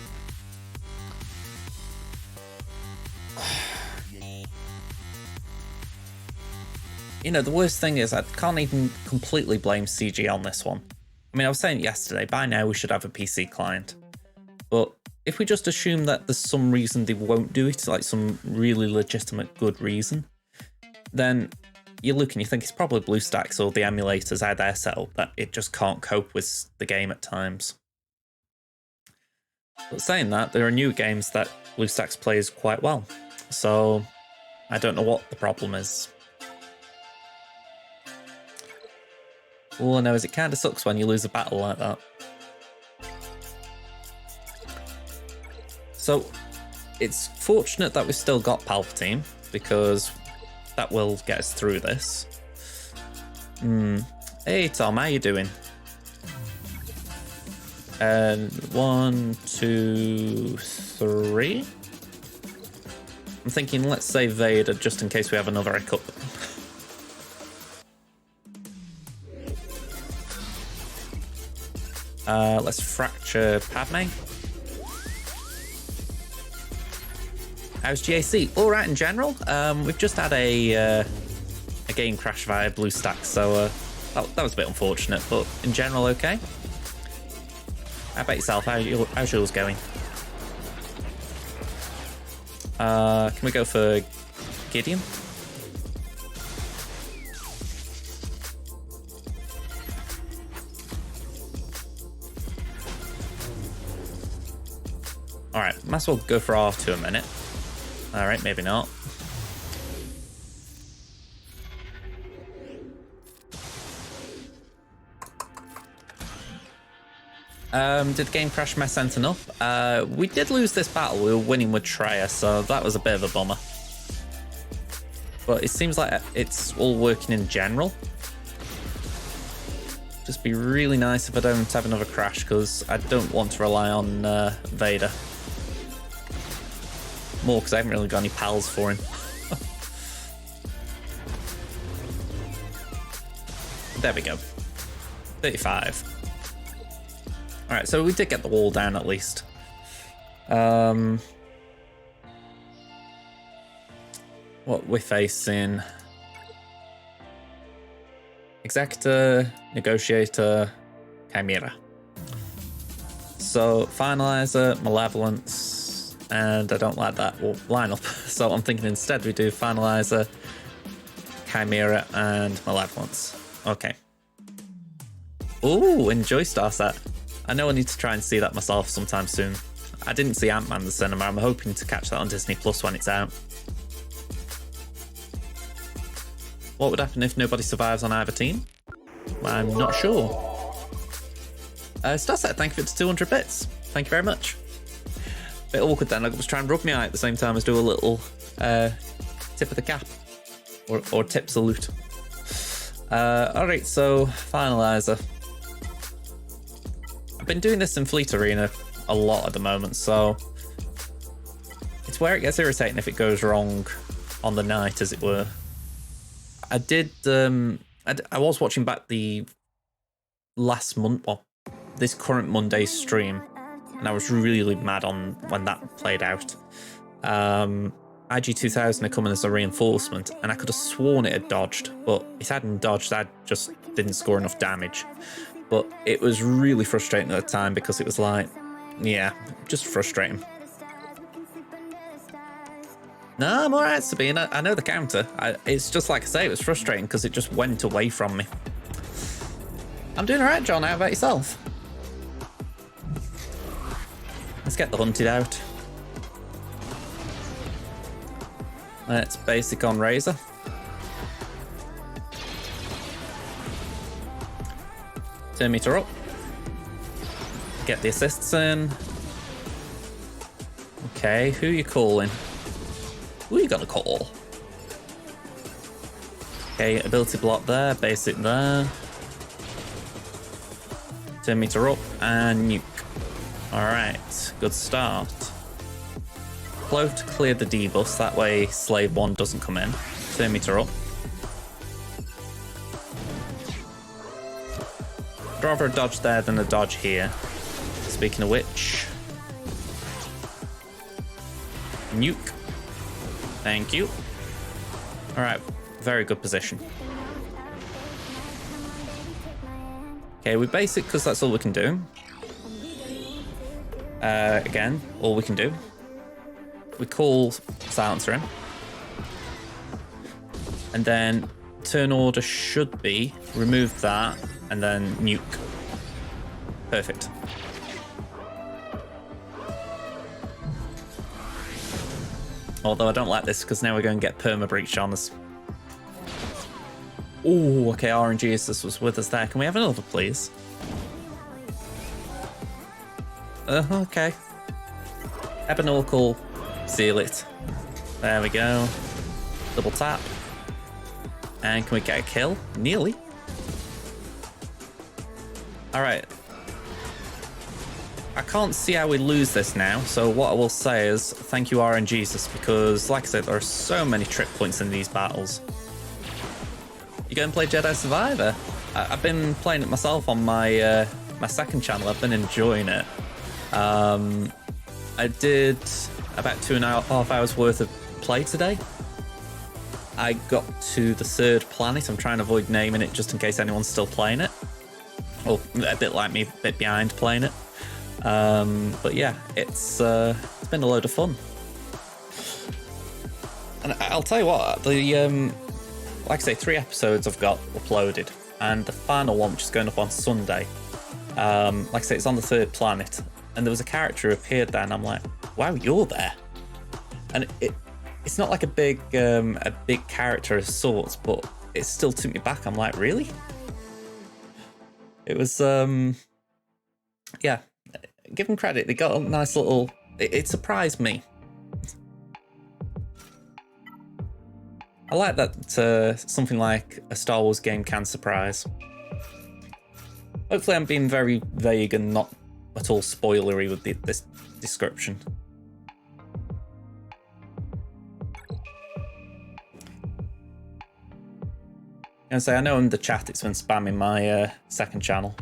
You know, the worst thing is I can't even completely blame CG on this one. I mean, I was saying yesterday, by now we should have a PC client. But if we just assume that there's some reason they won't do it, like some really legitimate good reason, then you look and you think it's probably BlueStacks or the emulators out there set up that it just can't cope with the game at times. But saying that, there are new games that BlueStacks plays quite well, so I don't know what the problem is. All I know is it kind of sucks when you lose a battle like that. So, it's fortunate that we've still got Palpatine, because that will get us through this. Hey Tom, how you doing? And 1, 2, 3. I'm thinking let's save Vader just in case we have another hiccup. Let's fracture Padme. How's GAC? All right in general. We've just had a game crash via BlueStacks, so that was a bit unfortunate, but in general, okay. How about yourself? How's yours going? Can we go for Gideon? All right, might as well go for R2 a minute. All right, maybe not. Did the game crash mess anything up? We did lose this battle. We were winning with Traya, so that was a bit of a bummer. But it seems like it's all working in general. Just be really nice if I don't have another crash, because I don't want to rely on Vader. More because I haven't really got any pals for him. There we go. 35. Alright, so we did get the wall down at least. what we're facing. Executor, Negotiator, Chimera. So Finalizer, Malevolence, and I don't like that lineup. So I'm thinking instead we do Finalizer, Chimera, and Malevolence. Okay. Ooh, enjoy Star Set. I know I need to try and see that myself sometime soon. I didn't see Ant-Man in the cinema. I'm hoping to catch that on Disney Plus when it's out. What would happen if nobody survives on either team? I'm not sure. Starset, thank you for 200 bits. Thank you very much. Bit awkward then. I was trying to rub my eye at the same time as do a little tip of the cap. Or tip salute. Alright, so Finalizer. I've been doing this in Fleet Arena a lot at the moment, so it's where it gets irritating if it goes wrong on the night, as it were. I did. I was watching back the last month, well, this current Monday's stream, and I was really mad on when that played out. IG-2000 had come in as a reinforcement, and I could have sworn it had dodged, but it hadn't dodged. I just didn't score enough damage. But it was really frustrating at the time because it was like, yeah, just frustrating. No, I'm alright, Sabine. I know the counter. It's just like I say, it was frustrating because it just went away from me. I'm doing alright, John. How about yourself? Let's get the hunted out. Let's basic on Razor. Turn meter up. Get the assists in. Okay, who are you calling? Who are you gonna call? Okay, ability block there, basic there. Turn meter up and nuke. Alright, good start. Float to clear the D-bus, that way Slave 1 doesn't come in. Turn meter up. I'd rather a dodge there than a dodge here. Speaking of which... nuke. Thank you. Alright, very good position. Okay, we basic because that's all we can do. Again, all we can do. We call Silencer in. And then turn order should be remove that and then nuke. Perfect. Although I don't like this because now we're going to get perma breach on us. Oh, okay, RNG Assist was with us there. Can we have another, please? Okay. Ebenorcal, seal it. There we go. Double tap. And can we get a kill? Nearly. Alright. I can't see how we lose this now, so what I will say is thank you RNGesus, because like I said, there are so many trip points in these battles. You go and play Jedi Survivor? I've been playing it myself on my my second channel. I've been enjoying it. I did about 2.5 hours worth of play today. I got to the 3rd planet. I'm trying to avoid naming it just in case anyone's still playing it. Or a bit like me, a bit behind playing it. But yeah, it's been a load of fun. And I'll tell you what, the like I say, 3 episodes I've got uploaded, and the final one, which is going up on Sunday, like I say, it's on the 3rd planet, and there was a character who appeared there, and I'm like, wow, you're there. And it's not like a big character of sorts, but it still took me back. I'm like, really? It was yeah, give them credit. They got a nice little. It surprised me. I like that something like a Star Wars game can surprise. Hopefully I'm being very vague and not at all spoilery with this description. And say, I know in the chat it's been spamming my second channel.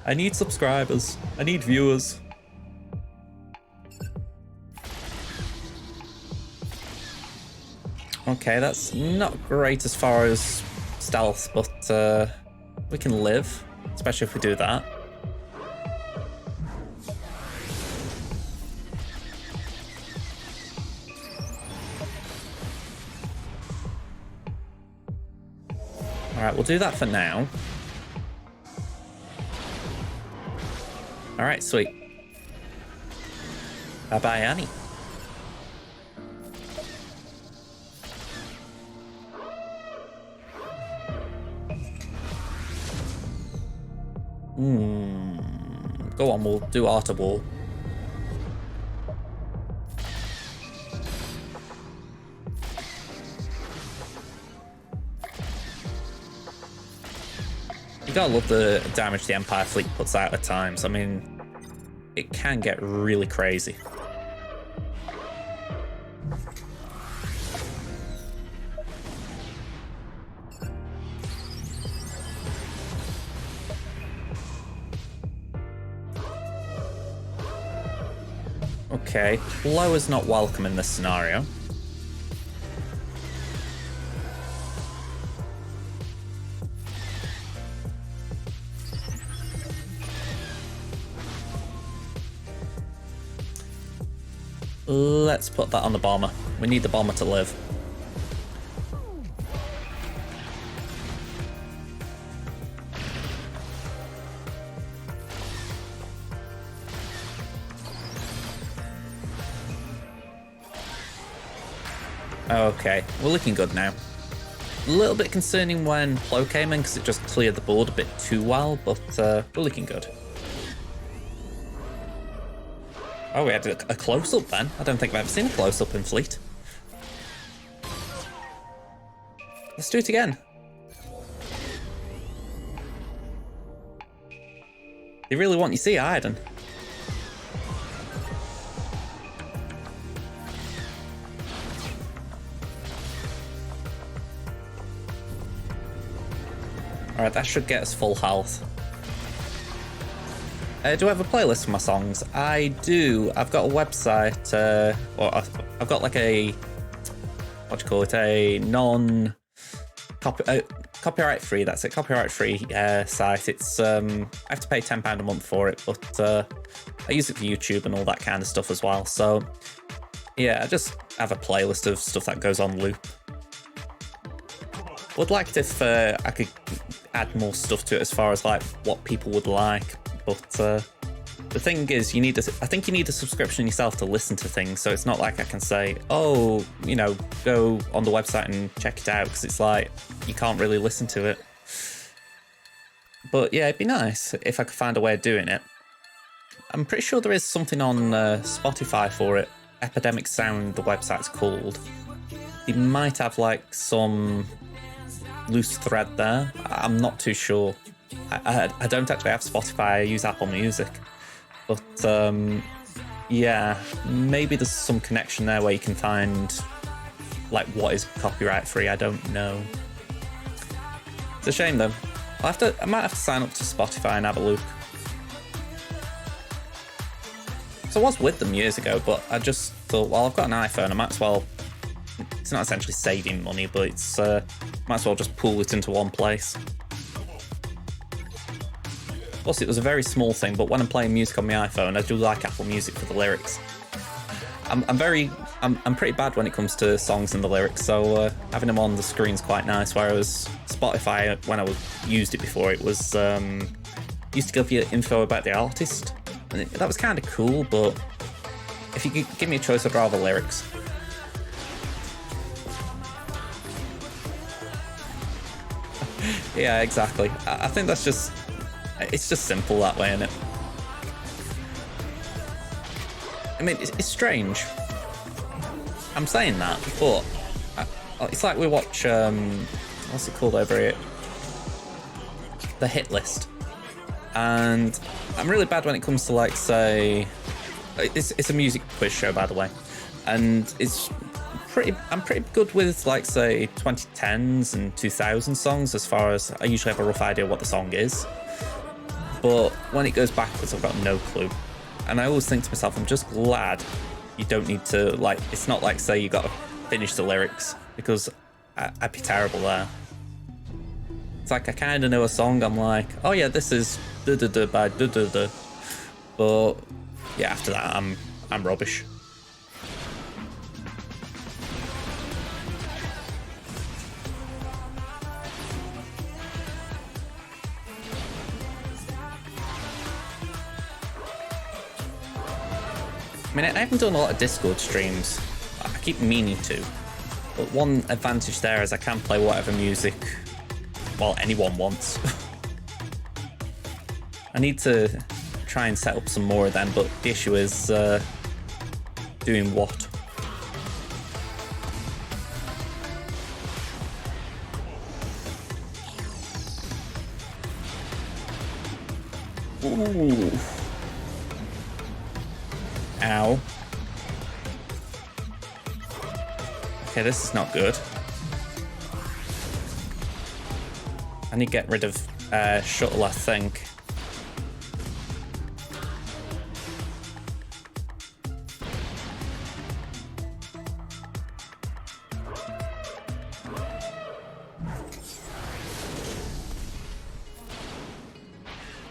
I need subscribers. I need viewers. Okay, that's not great as far as stealth, but we can live, especially if we do that. Alright, we'll do that for now. Alright, sweet. Bye-bye, Annie. Go on, we'll do Art of War. You gotta love the damage the Empire fleet puts out at times. I mean, it can get really crazy. Okay, Low is not welcome in this scenario. Let's put that on the bomber. We need the bomber to live. Okay, we're looking good now. A little bit concerning when Plo came in because it just cleared the board a bit too well, but we're looking good. Oh, we had a close-up then. I don't think I've ever seen a close-up in Fleet. Let's do it again. They really want you to see Iden. Alright, that should get us full health. Do I have a playlist for my songs? I do. I've got a website, or I've got like a, what do you call it, a copyright free, that's it, copyright free site. It's, I have to pay £10 a month for it, but I use it for YouTube and all that kind of stuff as well. So yeah, I just have a playlist of stuff that goes on loop. Would like it if I could add more stuff to it as far as like what people would like, but the thing is, I think you need a subscription yourself to listen to things, so it's not like I can say, oh, you know, go on the website and check it out, because it's like you can't really listen to it. But yeah, it'd be nice if I could find a way of doing it. I'm pretty sure there is something on Spotify for it. Epidemic Sound, the website's called. You might have like some loose thread there. I'm not too sure. I don't actually have Spotify. I use Apple Music, but yeah, maybe there's some connection there where you can find like what is copyright free. I don't know. It's a shame though. I might have to sign up to Spotify and have a look. So I was with them years ago, but I just thought, well, I've got an iPhone, I might as well. It's not essentially saving money, but it's might as well just pool it into one place. Plus, it was a very small thing, but when I'm playing music on my iPhone, I do like Apple Music for the lyrics. I'm pretty bad when it comes to songs and the lyrics, so having them on the screen's quite nice. Whereas Spotify, when I used it before, it was used to give you info about the artist, and that was kind of cool. But if you could give me a choice, I'd rather lyrics. Yeah, exactly. I think that's just, it's just simple that way, isn't it? I mean, it's strange. I'm saying that, but it's like we watch, what's it called over here? The Hit List. And I'm really bad when it comes to, like, say, it's a music quiz show, by the way. And I'm pretty good with, like, say, 2010s and 2000 songs, as far as I usually have a rough idea what the song is. But when it goes backwards, I've got no clue. And I always think to myself, I'm just glad you don't need to, like, it's not like, say, you got finish the lyrics because I'd be terrible there. It's like I kind of know a song. I'm like, oh yeah, this is da da da by da da da, but yeah, after that I'm rubbish. I mean, I haven't done a lot of Discord streams. I keep meaning to. But one advantage there is I can play whatever music, well, anyone wants. I need to try and set up some more of them, but the issue is doing what? Ooh. Ow. Okay, this is not good. I need to get rid of shuttle, I think.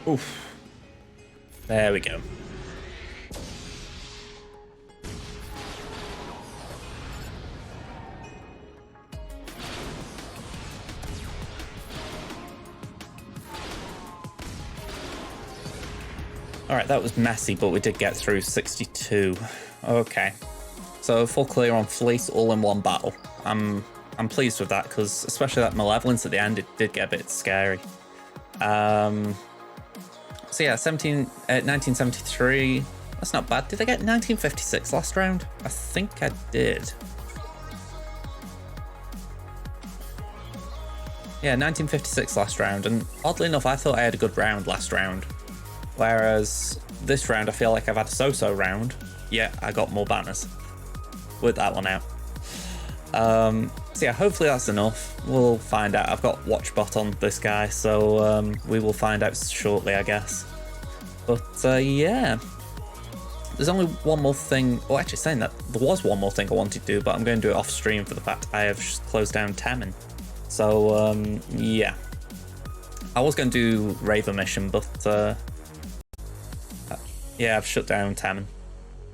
Oof. There we go. Alright, that was messy, but we did get through 62. Okay. So full clear on Fleece all in one battle. I'm pleased with that, because especially that Malevolence at the end, it did get a bit scary. So yeah, 1973. That's not bad. Did I get 1956 last round? I think I did. Yeah, 1956 last round, and oddly enough, I thought I had a good round last round. Whereas this round, I feel like I've had a so-so round. Yeah, I got more banners. With that one out. So yeah, hopefully that's enough. We'll find out. I've got Watchbot on this guy, so we will find out shortly, I guess. But yeah. There's only one more thing. Oh, actually, saying that, there was one more thing I wanted to do, but I'm going to do it off stream for the fact I have closed down Temmin. So, yeah. I was going to do Raver mission, but yeah, I've shut down Temmin.